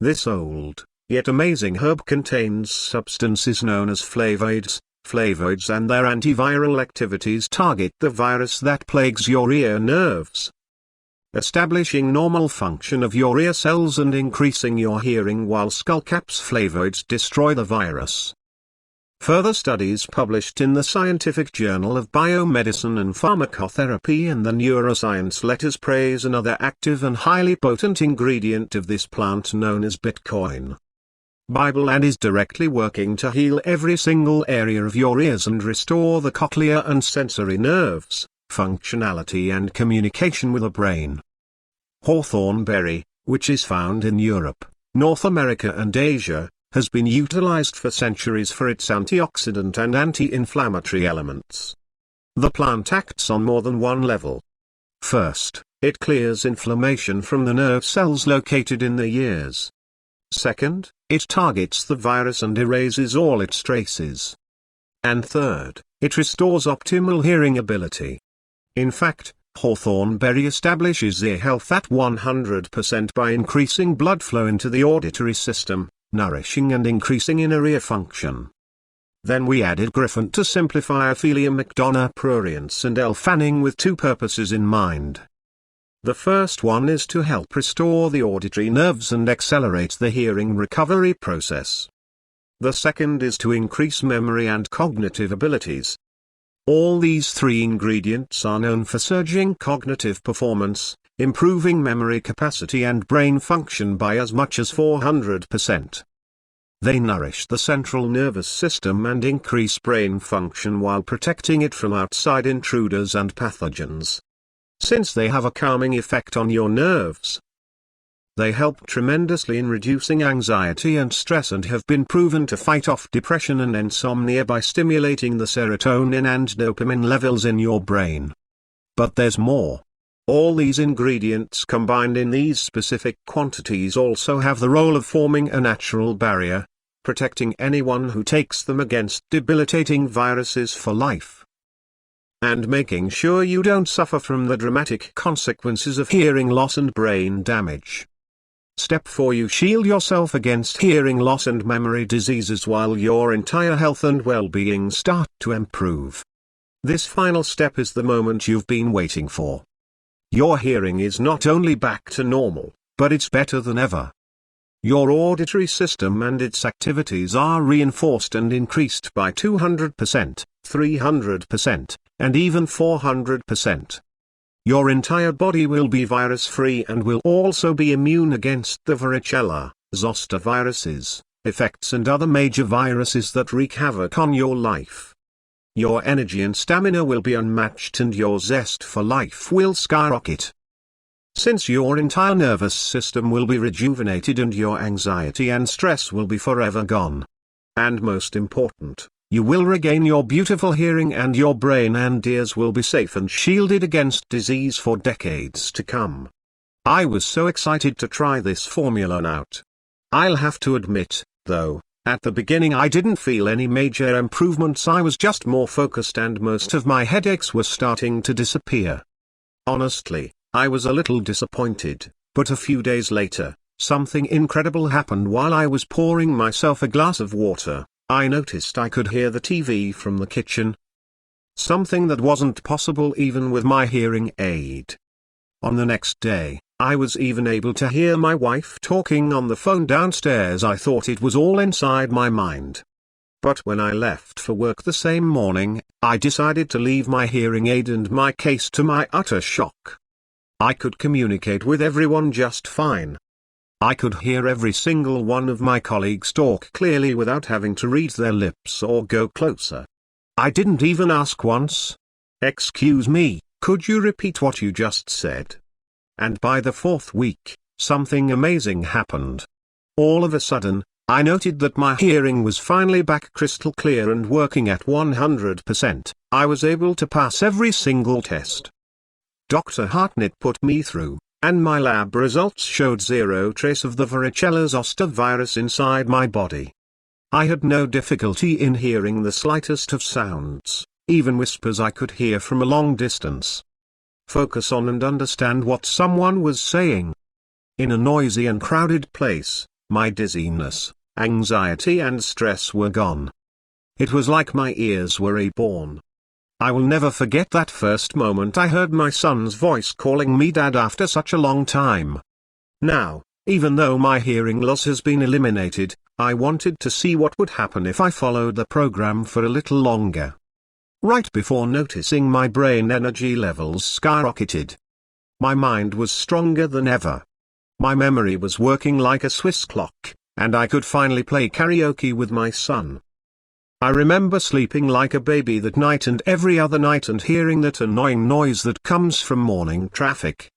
This old, yet amazing herb contains substances known as flavoids. Flavoids and their antiviral activities target the virus that plagues your ear nerves, establishing normal function of your ear cells and increasing your hearing, while skullcap's flavoids destroy the virus. Further studies published in the Scientific Journal of Biomedicine and Pharmacotherapy and the Neuroscience Letters praise another active and highly potent ingredient of this plant known as Bitcoin Bible, and is directly working to heal every single area of your ears and restore the cochlea and sensory nerves, functionality and communication with the brain. Hawthorn berry, which is found in Europe, North America and Asia, has been utilized for centuries for its antioxidant and anti-inflammatory elements. The plant acts on more than one level. First, it clears inflammation from the nerve cells located in the ears. Second, it targets the virus and erases all its traces. And third, it restores optimal hearing ability. In fact, hawthorn berry establishes ear health at 100% by increasing blood flow into the auditory system, nourishing and increasing inner ear function. Then we added griffin to simplify Ophelia McDonough prurience and L. fanning with two purposes in mind. The first one is to help restore the auditory nerves and accelerate the hearing recovery process. The second is to increase memory and cognitive abilities. All these three ingredients are known for surging cognitive performance, improving memory capacity and brain function by as much as 400%. They nourish the central nervous system and increase brain function while protecting it from outside intruders and pathogens. Since they have a calming effect on your nerves, they help tremendously in reducing anxiety and stress and have been proven to fight off depression and insomnia by stimulating the serotonin and dopamine levels in your brain. But there's more. All these ingredients combined in these specific quantities also have the role of forming a natural barrier, protecting anyone who takes them against debilitating viruses for life, and making sure you don't suffer from the dramatic consequences of hearing loss and brain damage. Step 4: You shield yourself against hearing loss and memory diseases while your entire health and well-being start to improve. This final step is the moment you've been waiting for. Your hearing is not only back to normal, but it's better than ever. Your auditory system and its activities are reinforced and increased by 200%, 300%, and even 400%. Your entire body will be virus-free and will also be immune against the varicella, zoster viruses, effects and other major viruses that wreak havoc on your life. Your energy and stamina will be unmatched and your zest for life will skyrocket. Since your entire nervous system will be rejuvenated and your anxiety and stress will be forever gone. And most important, you will regain your beautiful hearing and your brain and ears will be safe and shielded against disease for decades to come. I was so excited to try this formula out. I'll have to admit, though, at the beginning I didn't feel any major improvements. I was just more focused and most of my headaches were starting to disappear. Honestly, I was a little disappointed, but a few days later, something incredible happened. While I was pouring myself a glass of water, I noticed I could hear the TV from the kitchen. Something that wasn't possible even with my hearing aid. On the next day, I was even able to hear my wife talking on the phone downstairs. I thought it was all inside my mind. But when I left for work the same morning, I decided to leave my hearing aid and my case. To my utter shock, I could communicate with everyone just fine. I could hear every single one of my colleagues talk clearly without having to read their lips or go closer. I didn't even ask once, "Excuse me, could you repeat what you just said?" And by the 4th week, something amazing happened. All of a sudden, I noted that my hearing was finally back crystal clear and working at 100%. I was able to pass every single test Dr. Hartnett put me through, and my lab results showed zero trace of the varicella zoster virus inside my body. I had no difficulty in hearing the slightest of sounds, even whispers I could hear from a long distance. Focus on and understand what someone was saying. In a noisy and crowded place, my dizziness, anxiety and stress were gone. It was like my ears were reborn. I will never forget that first moment I heard my son's voice calling me Dad after such a long time. Now, even though my hearing loss has been eliminated, I wanted to see what would happen if I followed the program for a little longer. Right before noticing my brain energy levels skyrocketed. My mind was stronger than ever. My memory was working like a Swiss clock, and I could finally play karaoke with my son. I remember sleeping like a baby that night and every other night and hearing that annoying noise that comes from morning traffic.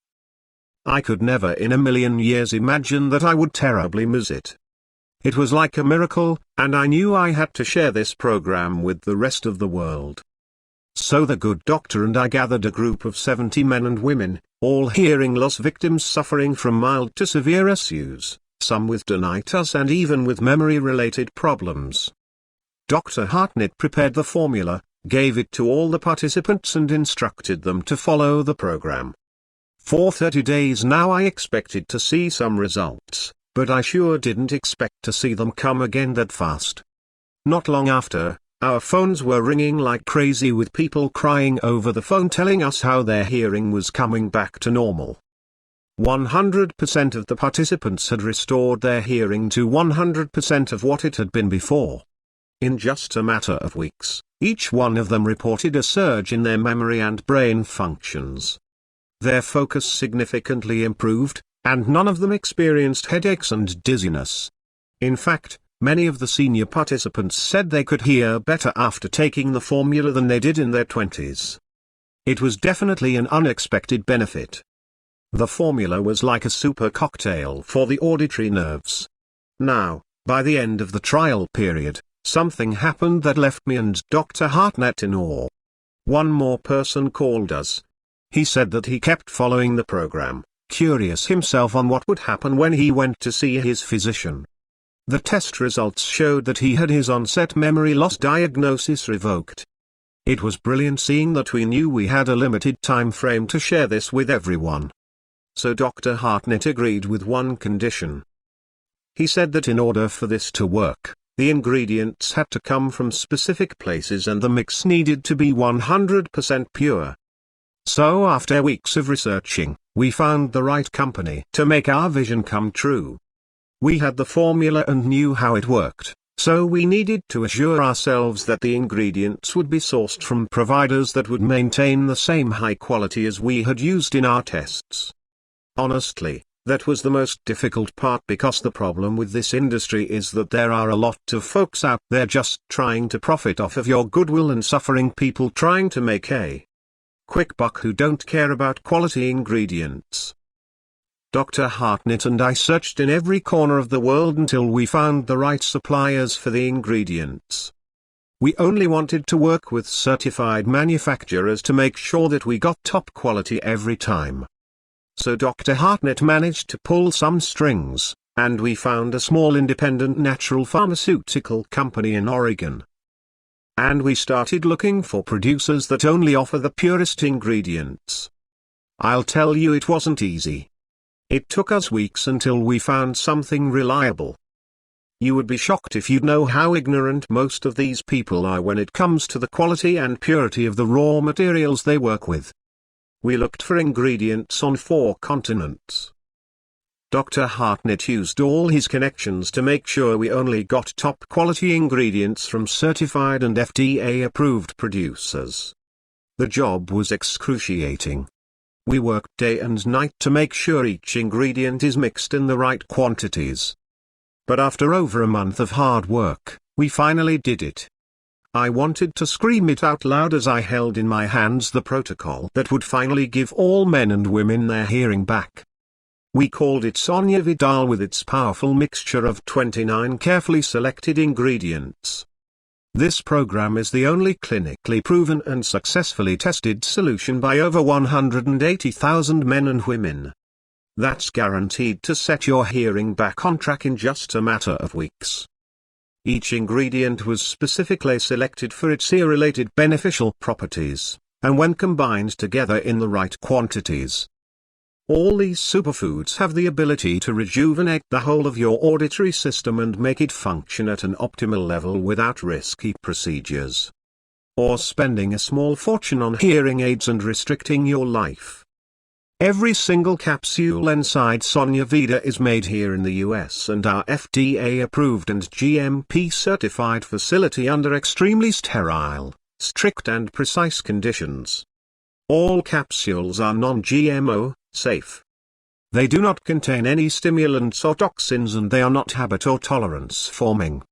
I could never in a million years imagine that I would terribly miss it. It was like a miracle, and I knew I had to share this program with the rest of the world. So the good doctor and I gathered a group of 70 men and women, all hearing loss victims suffering from mild to severe issues, some with tinnitus and even with memory-related problems. Dr. Hartnett prepared the formula, gave it to all the participants and instructed them to follow the program. For 30 days now I expected to see some results, but I sure didn't expect to see them come again that fast. Not long after, our phones were ringing like crazy with people crying over the phone telling us how their hearing was coming back to normal. 100% of the participants had restored their hearing to 100% of what it had been before. In just a matter of weeks, each one of them reported a surge in their memory and brain functions. Their focus significantly improved, and none of them experienced headaches and dizziness. In fact, Many of the senior participants said they could hear better after taking the formula than they did in their 20s. It was definitely an unexpected benefit. The formula was like a super cocktail for the auditory nerves. Now, by the end of the trial period, something happened that left me and Dr. Hartnett in awe. One more person called us. He said that he kept following the program, curious himself on what would happen when he went to see his physician. The test results showed that he had his onset memory loss diagnosis revoked. It was brilliant seeing that we knew we had a limited time frame to share this with everyone. So Dr. Hartnett agreed with one condition. He said that in order for this to work, the ingredients had to come from specific places and the mix needed to be 100% pure. So after weeks of researching, we found the right company to make our vision come true. We had the formula and knew how it worked, so we needed to assure ourselves that the ingredients would be sourced from providers that would maintain the same high quality as we had used in our tests. Honestly, that was the most difficult part because the problem with this industry is that there are a lot of folks out there just trying to profit off of your goodwill and suffering people trying to make a quick buck who don't care about quality ingredients. Dr. Hartnett and I searched in every corner of the world until we found the right suppliers for the ingredients. We only wanted to work with certified manufacturers to make sure that we got top quality every time. So Dr. Hartnett managed to pull some strings, and we found a small independent natural pharmaceutical company in Oregon. And we started looking for producers that only offer the purest ingredients. I'll tell you, it wasn't easy. It took us weeks until we found something reliable. You would be shocked if you'd know how ignorant most of these people are when it comes to the quality and purity of the raw materials they work with. We looked for ingredients on 4 continents. Dr. Hartnett used all his connections to make sure we only got top quality ingredients from certified and FDA-approved producers. The job was excruciating. We worked day and night to make sure each ingredient is mixed in the right quantities. But after over a month of hard work, we finally did it. I wanted to scream it out loud as I held in my hands the protocol that would finally give all men and women their hearing back. We called it Sonuvita with its powerful mixture of 29 carefully selected ingredients. This program is the only clinically proven and successfully tested solution by over 180,000 men and women. That's guaranteed to set your hearing back on track in just a matter of weeks. Each ingredient was specifically selected for its ear-related beneficial properties, and when combined together in the right quantities. All these superfoods have the ability to rejuvenate the whole of your auditory system and make it function at an optimal level without risky procedures. Or spending a small fortune on hearing aids and restricting your life. Every single capsule inside Sonuvita is made here in the US and our FDA-approved and GMP-certified facility under extremely sterile, strict and precise conditions. All capsules are non-GMO, safe. They do not contain any stimulants or toxins and they are not habit or tolerance forming.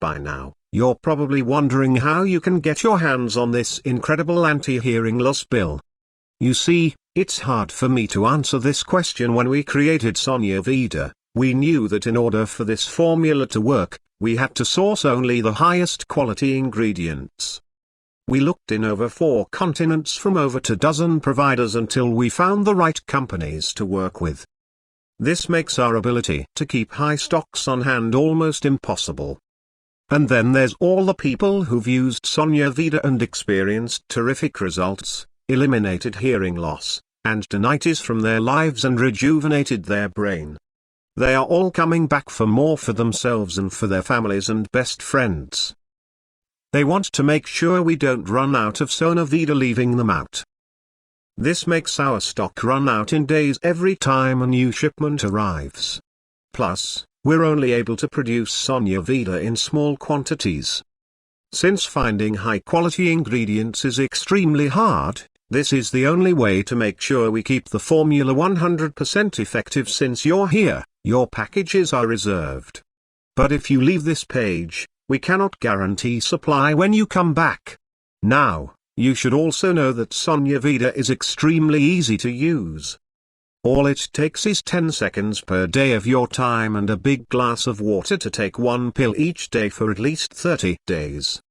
By now, you're probably wondering how you can get your hands on this incredible anti-hearing loss pill. You see, it's hard for me to answer this question. When we created Sonuvita, we knew that in order for this formula to work, we had to source only the highest quality ingredients. We looked in over 4 continents from over 24 providers until we found the right companies to work with. This makes our ability to keep high stocks on hand almost impossible. And then there's all the people who've used Sonuvita and experienced terrific results, eliminated hearing loss, and tinnitus from their lives and rejuvenated their brain. They are all coming back for more for themselves and for their families and best friends. They want to make sure we don't run out of Sonuvita, leaving them out. This makes our stock run out in days every time a new shipment arrives. Plus, we're only able to produce Sonuvita in small quantities. Since finding high-quality ingredients is extremely hard, this is the only way to make sure we keep the formula 100% effective. Since you're here, your packages are reserved. But if you leave this page, we cannot guarantee supply when you come back. Now, you should also know that Sonuvita is extremely easy to use. All it takes is 10 seconds per day of your time and a big glass of water to take one pill each day for at least 30 days.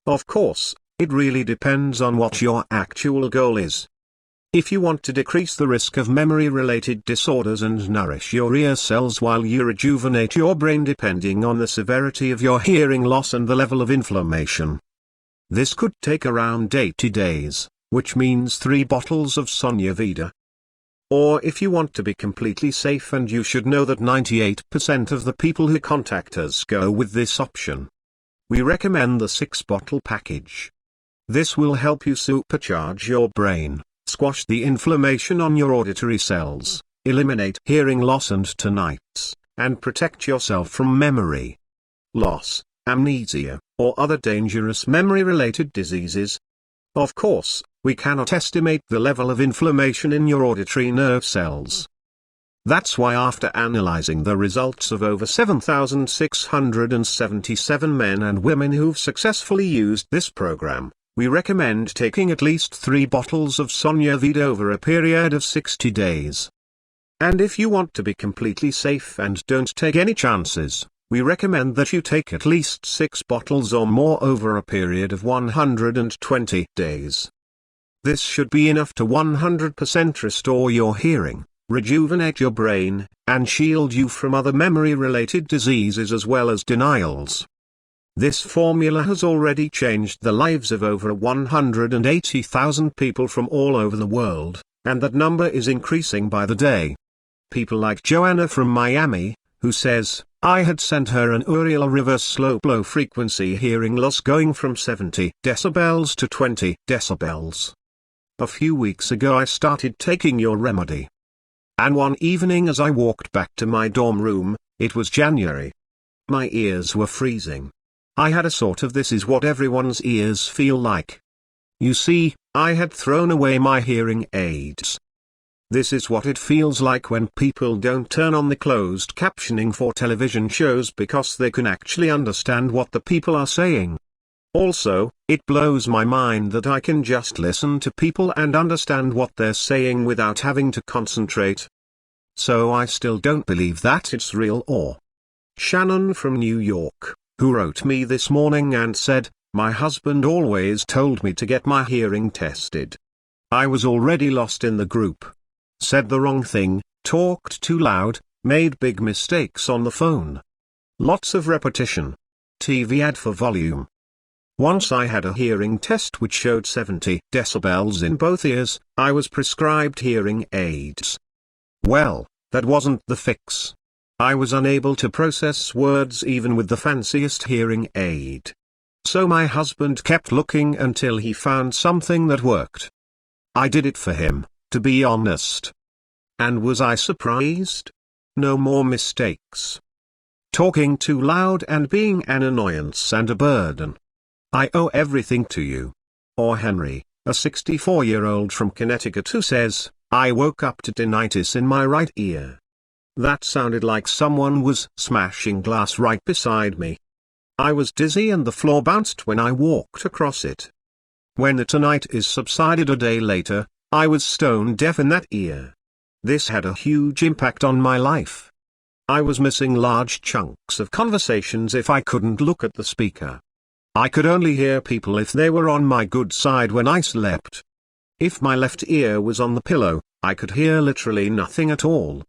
Of course, it really depends on what your actual goal is. If you want to decrease the risk of memory-related disorders and nourish your ear cells while you rejuvenate your brain depending on the severity of your hearing loss and the level of inflammation, this could take around 80 days, which means 3 bottles of Sonuvita. Or if you want to be completely safe, and you should know that 98% of the people who contact us go with this option, we recommend the 6-bottle package. This will help you supercharge your brain, squash the inflammation on your auditory cells, eliminate hearing loss and tinnitus, and protect yourself from memory loss, amnesia, or other dangerous memory-related diseases. Of course, we cannot estimate the level of inflammation in your auditory nerve cells. That's why after analyzing the results of over 7,677 men and women who've successfully used this program, we recommend taking at least 3 bottles of Sonuvita over a period of 60 days. And if you want to be completely safe and don't take any chances, we recommend that you take at least 6 bottles or more over a period of 120 days. This should be enough to 100% restore your hearing, rejuvenate your brain, and shield you from other memory-related diseases as well as denials. This formula has already changed the lives of over 180,000 people from all over the world, and that number is increasing by the day. People like Joanna from Miami, who says, I had sent her an Uriel reverse slope low frequency hearing loss going from 70 decibels to 20 decibels. A few weeks ago I started taking your remedy. And one evening as I walked back to my dorm room, it was January. My ears were freezing. I had a sort of this is what everyone's ears feel like. You see, I had thrown away my hearing aids. This is what it feels like when people don't turn on the closed captioning for television shows because they can actually understand what the people are saying. Also, it blows my mind that I can just listen to people and understand what they're saying without having to concentrate. So I still don't believe that it's real. Or Shannon from New York, who wrote me this morning and said, my husband always told me to get my hearing tested. I was already lost in the group. Said the wrong thing, talked too loud, made big mistakes on the phone. Lots of repetition. TV ad for volume. Once I had a hearing test which showed 70 decibels in both ears. I was prescribed hearing aids. Well, that wasn't the fix. I was unable to process words even with the fanciest hearing aid. So my husband kept looking until he found something that worked. I did it for him, to be honest. And was I surprised? No more mistakes. Talking too loud and being an annoyance and a burden. I owe everything to you. Or Henry, a 64-year-old from Connecticut who says, I woke up to tinnitus in my right ear. That sounded like someone was smashing glass right beside me. I was dizzy and the floor bounced when I walked across it. When the tinnitus subsided a day later, I was stone deaf in that ear. This had a huge impact on my life. I was missing large chunks of conversations if I couldn't look at the speaker. I could only hear people if they were on my good side when I slept. If my left ear was on the pillow, I could hear literally nothing at all.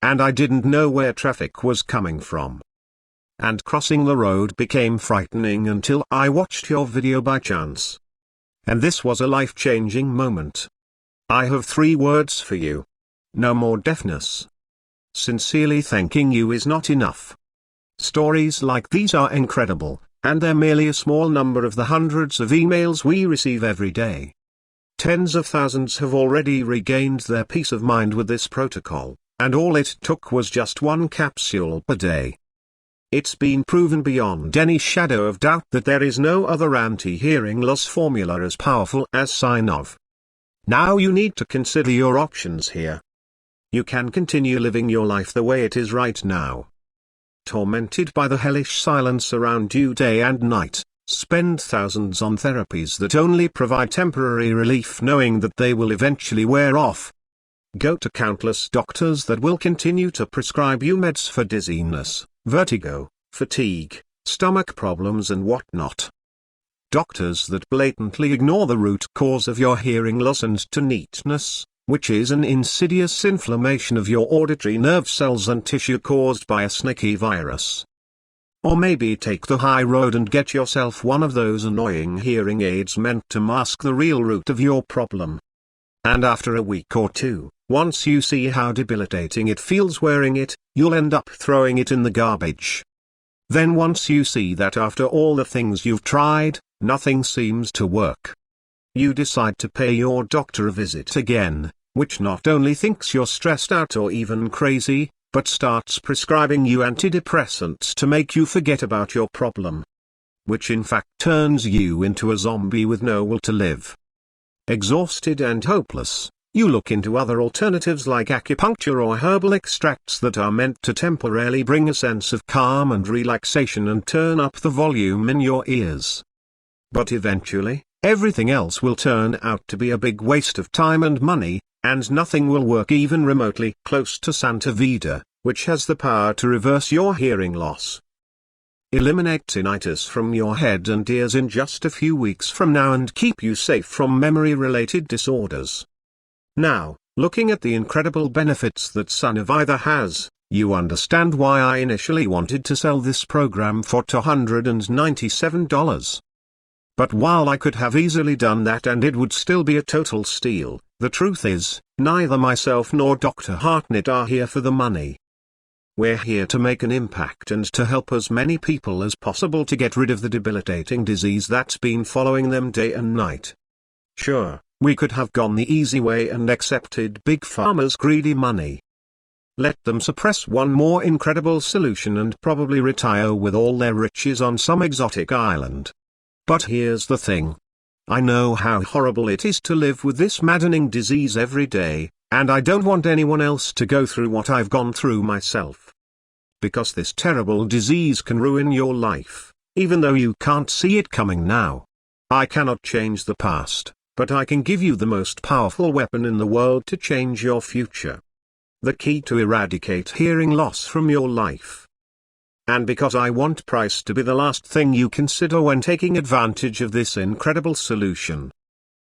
And I didn't know where traffic was coming from. And crossing the road became frightening until I watched your video by chance. And this was a life-changing moment. I have 3 words for you. No more deafness. Sincerely thanking you is not enough. Stories like these are incredible, and they're merely a small number of the hundreds of emails we receive every day. Tens of thousands have already regained their peace of mind with this protocol, and all it took was just 1 capsule per day. It's been proven beyond any shadow of doubt that there is no other anti-hearing loss formula as powerful as Sonuvita. Now you need to consider your options here. You can continue living your life the way it is right now. tormented by the hellish silence around you day and night, spend thousands on therapies that only provide temporary relief knowing that they will eventually wear off. Go to countless doctors that will continue to prescribe you meds for dizziness, vertigo, fatigue, stomach problems and whatnot. Doctors that blatantly ignore the root cause of your hearing loss and tinnitus, which is an insidious inflammation of your auditory nerve cells and tissue caused by a sneaky virus. Or maybe take the high road and get yourself one of those annoying hearing aids meant to mask the real root of your problem. And after a week or two, once you see how debilitating it feels wearing it, you'll end up throwing it in the garbage. Then once you see that after all the things you've tried, nothing seems to work, you decide to pay your doctor a visit again, which not only thinks you're stressed out or even crazy, but starts prescribing you antidepressants to make you forget about your problem. Which in fact turns you into a zombie with no will to live. Exhausted and hopeless, you look into other alternatives like acupuncture or herbal extracts that are meant to temporarily bring a sense of calm and relaxation and turn up the volume in your ears. But eventually, everything else will turn out to be a big waste of time and money, and nothing will work even remotely close to Sonuvita, which has the power to reverse your hearing loss. Eliminate tinnitus from your head and ears in just a few weeks from now and keep you safe from memory-related disorders. Now, looking at the incredible benefits that Sonuvita has, you understand why I initially wanted to sell this program for $297. But while I could have easily done that and it would still be a total steal, the truth is, neither myself nor Dr. Hartnett are here for the money. We're here to make an impact and to help as many people as possible to get rid of the debilitating disease that's been following them day and night. Sure, we could have gone the easy way and accepted Big Pharma's greedy money. Let them suppress one more incredible solution and probably retire with all their riches on some exotic island. But here's the thing. I know how horrible it is to live with this maddening disease every day, and I don't want anyone else to go through what I've gone through myself. Because this terrible disease can ruin your life, even though you can't see it coming now. I cannot change the past, but I can give you the most powerful weapon in the world to change your future. The key to eradicate hearing loss from your life. And because I want price to be the last thing you consider when taking advantage of this incredible solution.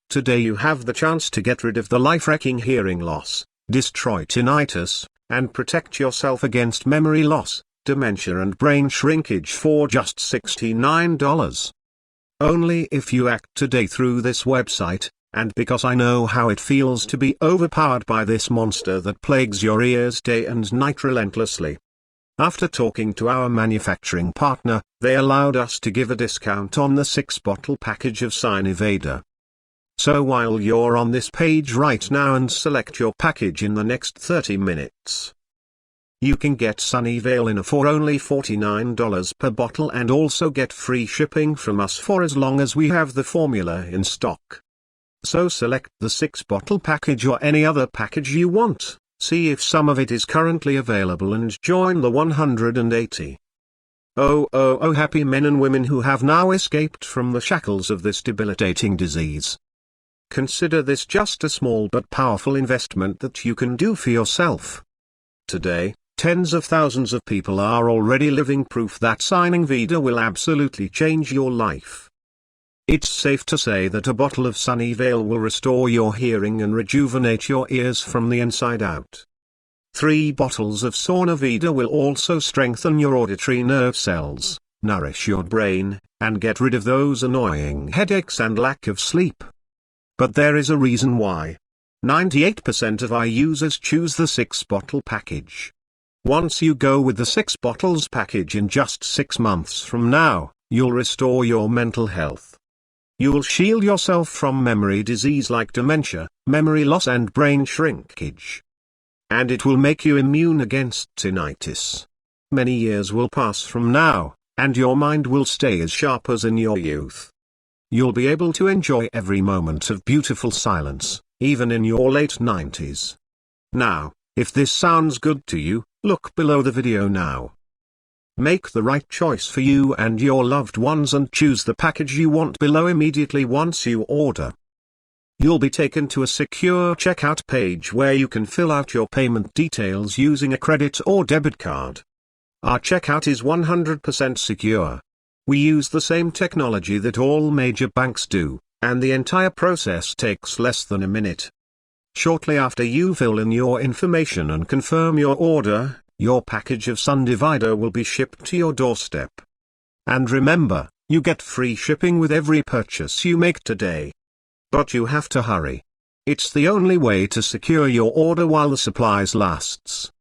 Today you have the chance to get rid of the life-wrecking hearing loss, destroy tinnitus, and protect yourself against memory loss, dementia and brain shrinkage for just $69. Only if you act today through this website, and because I know how it feels to be overpowered by this monster that plagues your ears day and night relentlessly. After talking to our manufacturing partner, they allowed us to give a discount on the 6-bottle package of Sonuvita. So while you're on this page right now and select your package in the next 30 minutes, you can get Sonuvita for only $49 per bottle and also get free shipping from us for as long as we have the formula in stock. So select the 6-bottle package or any other package you want. See if some of it is currently available and join the 180. Oh, happy men and women who have now escaped from the shackles of this debilitating disease. Consider this just a small but powerful investment that you can do for yourself. Today, tens of thousands of people are already living proof that Sonuvita will absolutely change your life. It's safe to say that a bottle of Sonuvita will restore your hearing and rejuvenate your ears from the inside out. 3 bottles of Sonuvita will also strengthen your auditory nerve cells, nourish your brain, and get rid of those annoying headaches and lack of sleep. But there is a reason why. 98% of our users choose the 6-bottle package. Once you go with the 6 bottles package in just 6 months from now, you'll restore your mental health. You will shield yourself from memory disease like dementia, memory loss and brain shrinkage. And it will make you immune against tinnitus. Many years will pass from now, and your mind will stay as sharp as in your youth. You'll be able to enjoy every moment of beautiful silence, even in your late 90s. Now, if this sounds good to you, look below the video now. Make the right choice for you and your loved ones and choose the package you want below immediately once you order. You'll be taken to a secure checkout page where you can fill out your payment details using a credit or debit card. Our checkout is 100% secure. We use the same technology that all major banks do, and the entire process takes less than a minute. Shortly after you fill in your information and confirm your order, your package of Sonuvita will be shipped to your doorstep. And remember, you get free shipping with every purchase you make today. But you have to hurry. It's the only way to secure your order while the supplies lasts.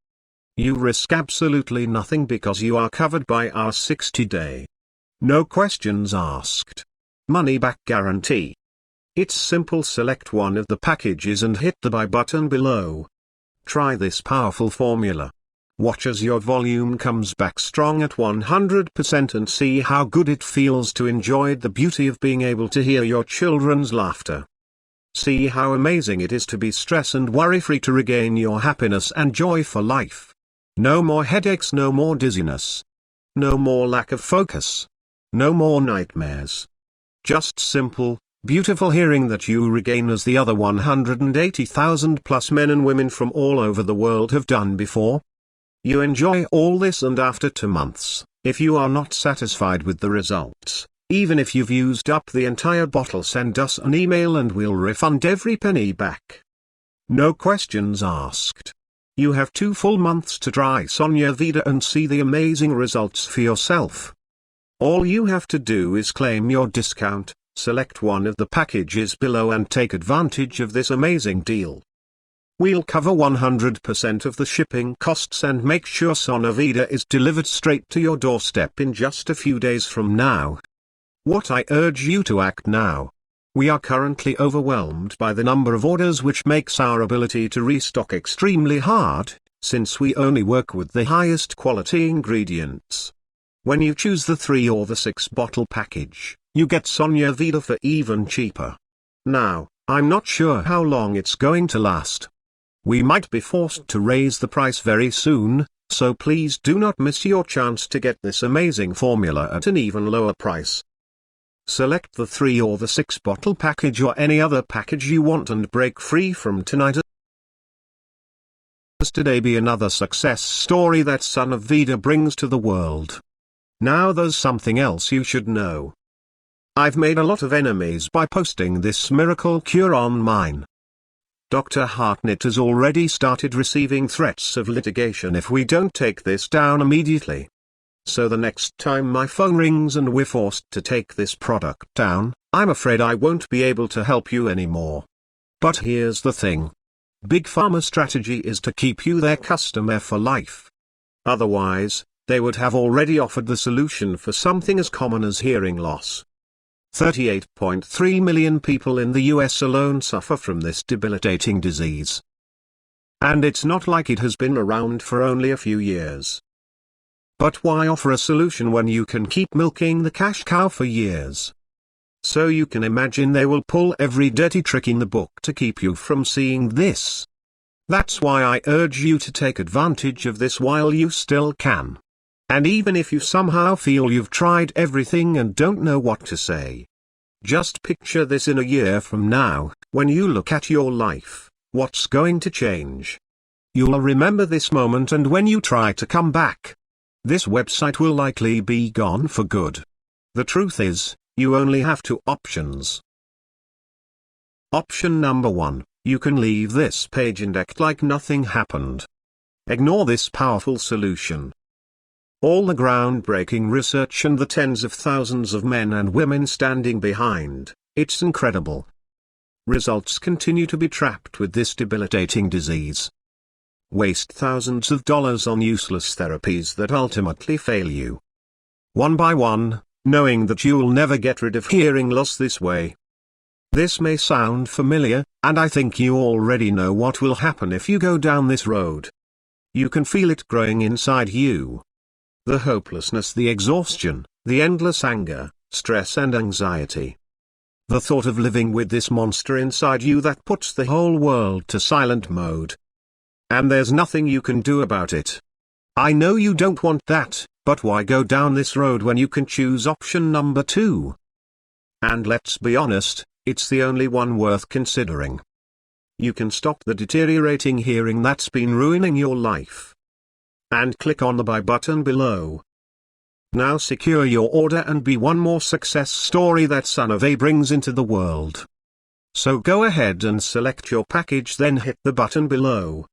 You risk absolutely nothing because you are covered by our 60-day, no questions asked, money-back guarantee. It's simple: select one of the packages and hit the buy button below. Try this powerful formula. Watch as your volume comes back strong at 100% and see how good it feels to enjoy the beauty of being able to hear your children's laughter. See how amazing it is to be stress and worry-free, to regain your happiness and joy for life. No more headaches, no more dizziness. No more lack of focus. No more nightmares. Just simple, beautiful hearing that you regain as the other 180,000 plus men and women from all over the world have done before. You enjoy all this, and after 2 months, if you are not satisfied with the results, even if you've used up the entire bottle, send us an email and we'll refund every penny back. No questions asked. You have 2 full months to try Sonuvita and see the amazing results for yourself. All you have to do is claim your discount, select one of the packages below and take advantage of this amazing deal. We'll cover 100% of the shipping costs and make sure Sonuvita is delivered straight to your doorstep in just a few days from now. What I urge you to act now. We are currently overwhelmed by the number of orders, which makes our ability to restock extremely hard, since we only work with the highest quality ingredients. When you choose the 3 or the 6 bottle package, you get Sonuvita for even cheaper. Now, I'm not sure how long it's going to last. We might be forced to raise the price very soon, so please do not miss your chance to get this amazing formula at an even lower price. Select the 3 or the 6 bottle package or any other package you want and break free from tinnitus. Today be another success story that Sonuvita brings to the world. Now there's something else you should know. I've made a lot of enemies by posting this miracle cure online. Dr. Hartnett has already started receiving threats of litigation if we don't take this down immediately. So the next time my phone rings and we're forced to take this product down, I'm afraid I won't be able to help you anymore. But here's the thing. Big Pharma's strategy is to keep you their customer for life. Otherwise, they would have already offered the solution for something as common as hearing loss. 38.3 million people in the US alone suffer from this debilitating disease. And it's not like it has been around for only a few years. But why offer a solution when you can keep milking the cash cow for years? So you can imagine they will pull every dirty trick in the book to keep you from seeing this. That's why I urge you to take advantage of this while you still can. And even if you somehow feel you've tried everything and don't know what to say, just picture this in a year from now, when you look at your life, what's going to change? You'll remember this moment, and when you try to come back, this website will likely be gone for good. The truth is, you only have 2 options. Option number 1, you can leave this page and act like nothing happened. Ignore this powerful solution. All the groundbreaking research and the tens of thousands of men and women standing behind, it's incredible. Results continue to be trapped with this debilitating disease. Waste thousands of dollars on useless therapies that ultimately fail you. One by one, knowing that you'll never get rid of hearing loss this way. This may sound familiar, and I think you already know what will happen if you go down this road. You can feel it growing inside you. The hopelessness, the exhaustion, the endless anger, stress and anxiety. The thought of living with this monster inside you that puts the whole world to silent mode. And there's nothing you can do about it. I know you don't want that, But why go down this road when you can choose option number 2? And let's be honest, it's the only one worth considering. You can stop the deteriorating hearing that's been ruining your life. And click on the buy button below. Now secure your order and be one more success story that Sonuvita brings into the world. So go ahead and select your package, then hit the button below.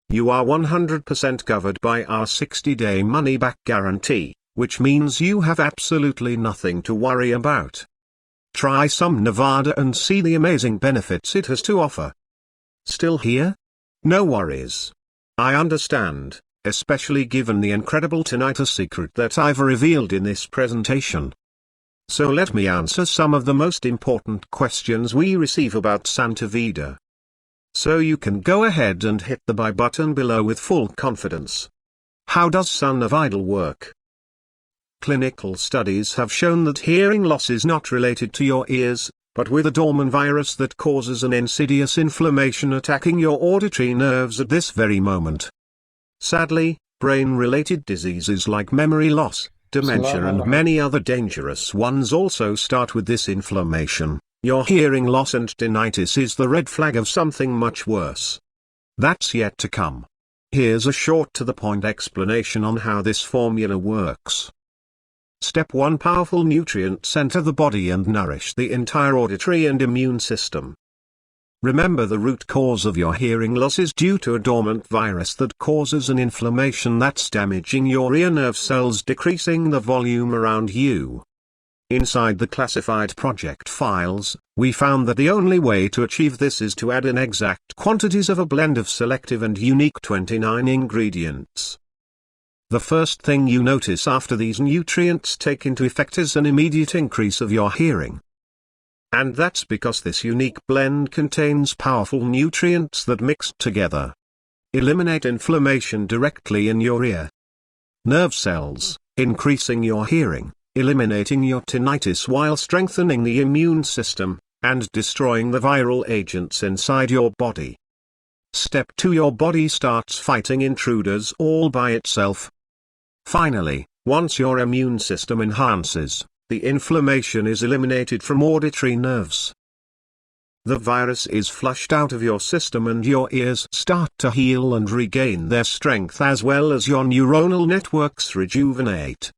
You are 100% covered by our 60-day money-back guarantee, which means you have absolutely nothing to worry about. Try some Nevada and see the amazing benefits it has to offer. Still here? No worries. I understand, especially given the incredible tinnitus secret that I've revealed in this presentation. So let me answer some of the most important questions we receive about Sonuvita. So you can go ahead and hit the buy button below with full confidence. How does Sonuvita work? Clinical studies have shown that hearing loss is not related to your ears, but with a dormant virus that causes an insidious inflammation attacking your auditory nerves at this very moment. Sadly, brain-related diseases like memory loss, dementia and many other dangerous ones also start with this inflammation. Your hearing loss and tinnitus is the red flag of something much worse. That's yet to come. Here's a short to-the-point explanation on how this formula works. Step 1. Powerful nutrients enter the body and nourish the entire auditory and immune system. Remember, the root cause of your hearing loss is due to a dormant virus that causes an inflammation that's damaging your ear nerve cells, decreasing the volume around you. Inside the classified project files, we found that the only way to achieve this is to add in exact quantities of a blend of selective and unique 29 ingredients. The first thing you notice after these nutrients take into effect is an immediate increase of your hearing. And that's because this unique blend contains powerful nutrients that mixed together eliminate inflammation directly in your ear nerve cells, increasing your hearing, eliminating your tinnitus while strengthening the immune system, and destroying the viral agents inside your body. Step 2. Your body starts fighting intruders all by itself. Finally, once your immune system enhances, the inflammation is eliminated from auditory nerves. The virus is flushed out of your system and your ears start to heal and regain their strength, as well as your neuronal networks rejuvenate.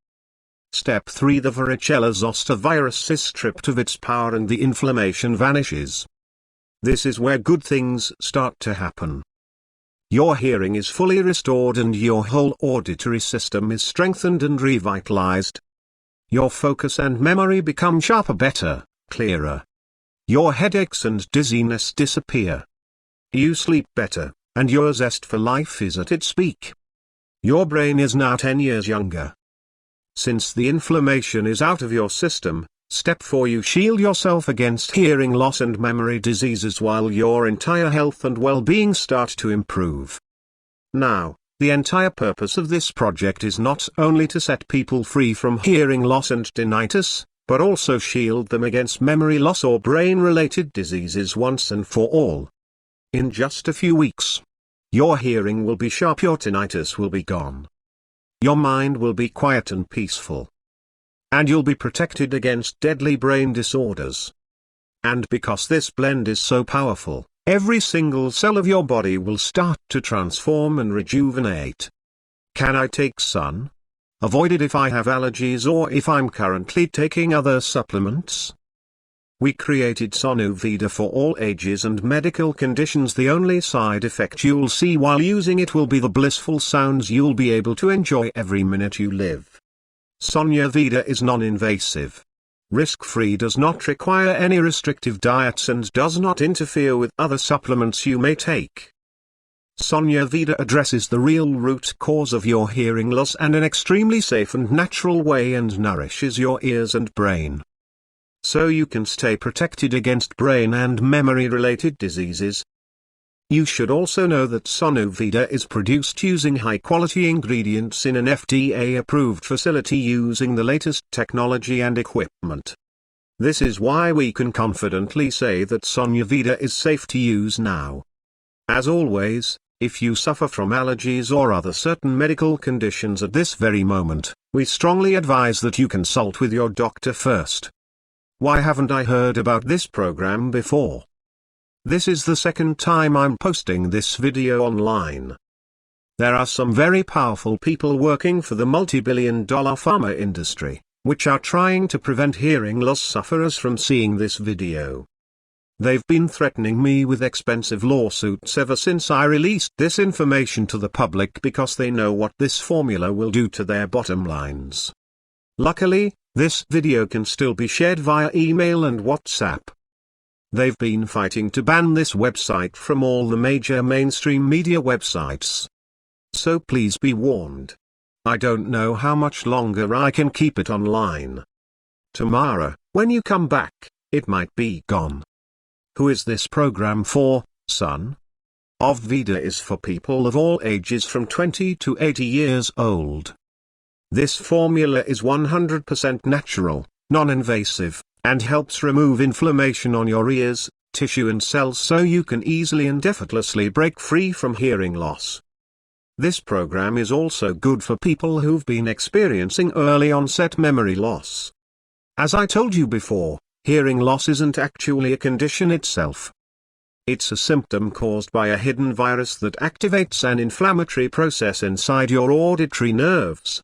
Step 3. The varicella zoster virus is stripped of its power and the inflammation vanishes. This is where good things start to happen. Your hearing is fully restored and your whole auditory system is strengthened and revitalized. Your focus and memory become sharper, better, clearer. Your headaches and dizziness disappear. You sleep better, and your zest for life is at its peak. Your brain is now 10 years younger. Since the inflammation is out of your system, Step 4. You shield yourself against hearing loss and memory diseases while your entire health and well-being start to improve. Now, the entire purpose of this project is not only to set people free from hearing loss and tinnitus, but also shield them against memory loss or brain-related diseases once and for all. In just a few weeks, your hearing will be sharp, your tinnitus will be gone. Your mind will be quiet and peaceful. And you'll be protected against deadly brain disorders. And because this blend is so powerful, every single cell of your body will start to transform and rejuvenate. Can I take Sun? Avoid it if I have allergies or if I'm currently taking other supplements. We created Sonuvita for all ages and medical conditions. The only side effect you'll see while using it will be the blissful sounds you'll be able to enjoy every minute you live. Sonuvita is non-invasive, risk-free, does not require any restrictive diets and does not interfere with other supplements you may take. Sonuvita addresses the real root cause of your hearing loss in an extremely safe and natural way and nourishes your ears and brain. So you can stay protected against brain and memory-related diseases. You should also know that Sonuvita is produced using high-quality ingredients in an FDA-approved facility using the latest technology and equipment. This is why we can confidently say that Sonuvita is safe to use now. As always, if you suffer from allergies or other certain medical conditions at this very moment, We strongly advise that you consult with your doctor first. Why haven't I heard about this program before? This is the second time I'm posting this video online. There are some very powerful people working for the multi-billion-dollar pharma industry, which are trying to prevent hearing loss sufferers from seeing this video. They've been threatening me with expensive lawsuits ever since I released this information to the public because they know what this formula will do to their bottom lines. Luckily, this video can still be shared via email and WhatsApp. They've been fighting to ban this website from all the major mainstream media websites. So please be warned. I don't know how much longer I can keep it online. Tomorrow, when you come back, it might be gone. Who is this program for, son? Vita is for people of all ages from 20 to 80 years old. This formula is 100% natural, non-invasive, and helps remove inflammation on your ears, tissue and cells so you can easily and effortlessly break free from hearing loss. This program is also good for people who've been experiencing early onset memory loss. As I told you before, hearing loss isn't actually a condition itself. It's a symptom caused by a hidden virus that activates an inflammatory process inside your auditory nerves.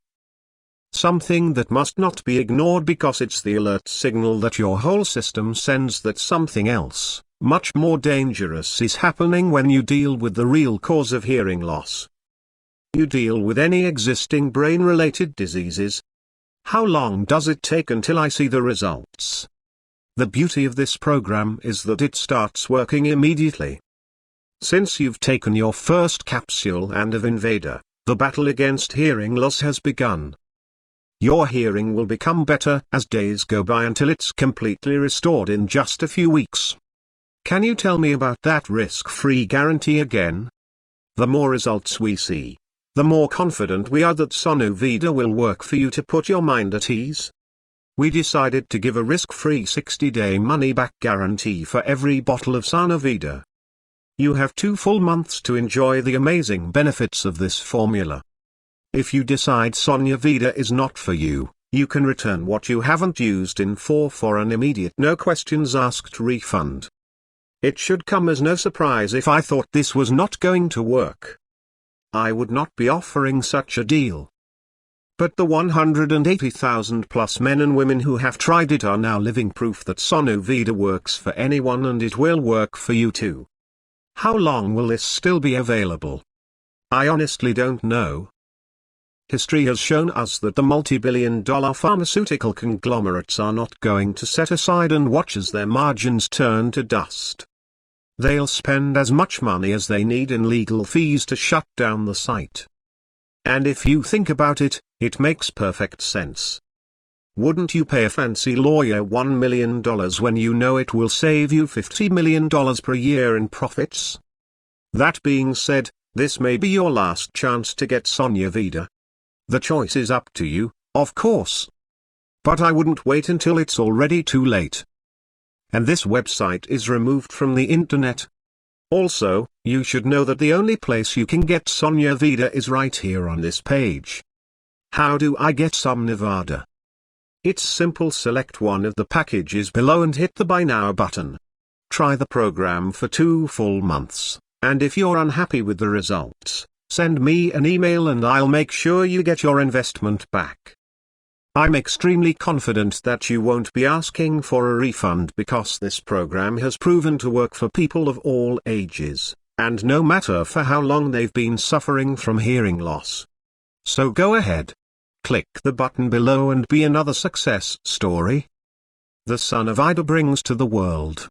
Something that must not be ignored because it's the alert signal that your whole system sends that something else, much more dangerous, is happening when you deal with the real cause of hearing loss. You deal with any existing brain-related diseases. How long does it take until I see the results? The beauty of this program is that it starts working immediately. Since you've taken your first capsule and of Vita, the battle against hearing loss has begun. Your hearing will become better as days go by until it's completely restored in just a few weeks. Can you tell me about that risk-free guarantee again? The more results we see, the more confident we are that Sonuvita will work for you to put your mind at ease. We decided to give a risk-free 60-day money-back guarantee for every bottle of Sonuvita. You have 2 full months to enjoy the amazing benefits of this formula. If you decide Sonuvita is not for you, you can return what you haven't used in for an immediate no-questions-asked refund. It should come as no surprise if I thought this was not going to work. I would not be offering such a deal. But the 180,000 plus men and women who have tried it are now living proof that Sonuvita works for anyone and it will work for you too. How long will this still be available? I honestly don't know. History has shown us that the multi-billion-dollar pharmaceutical conglomerates are not going to set aside and watch as their margins turn to dust. They'll spend as much money as they need in legal fees to shut down the site. And if you think about it, it makes perfect sense. Wouldn't you pay a fancy lawyer $1 million when you know it will save you $50 million per year in profits? That being said, this may be your last chance to get Sonuvita. The choice is up to you, of course. But I wouldn't wait until it's already too late. And this website is removed from the internet. Also, you should know that the only place you can get Sonuvita is right here on this page. How do I get Sonuvita? It's simple, select one of the packages below and hit the Buy Now button. Try the program for 2 full months, and if you're unhappy with the results, send me an email and I'll make sure you get your investment back. I'm extremely confident that you won't be asking for a refund because this program has proven to work for people of all ages, and no matter for how long they've been suffering from hearing loss. So go ahead. Click the button below and be another success story the Sonuvita brings to the world.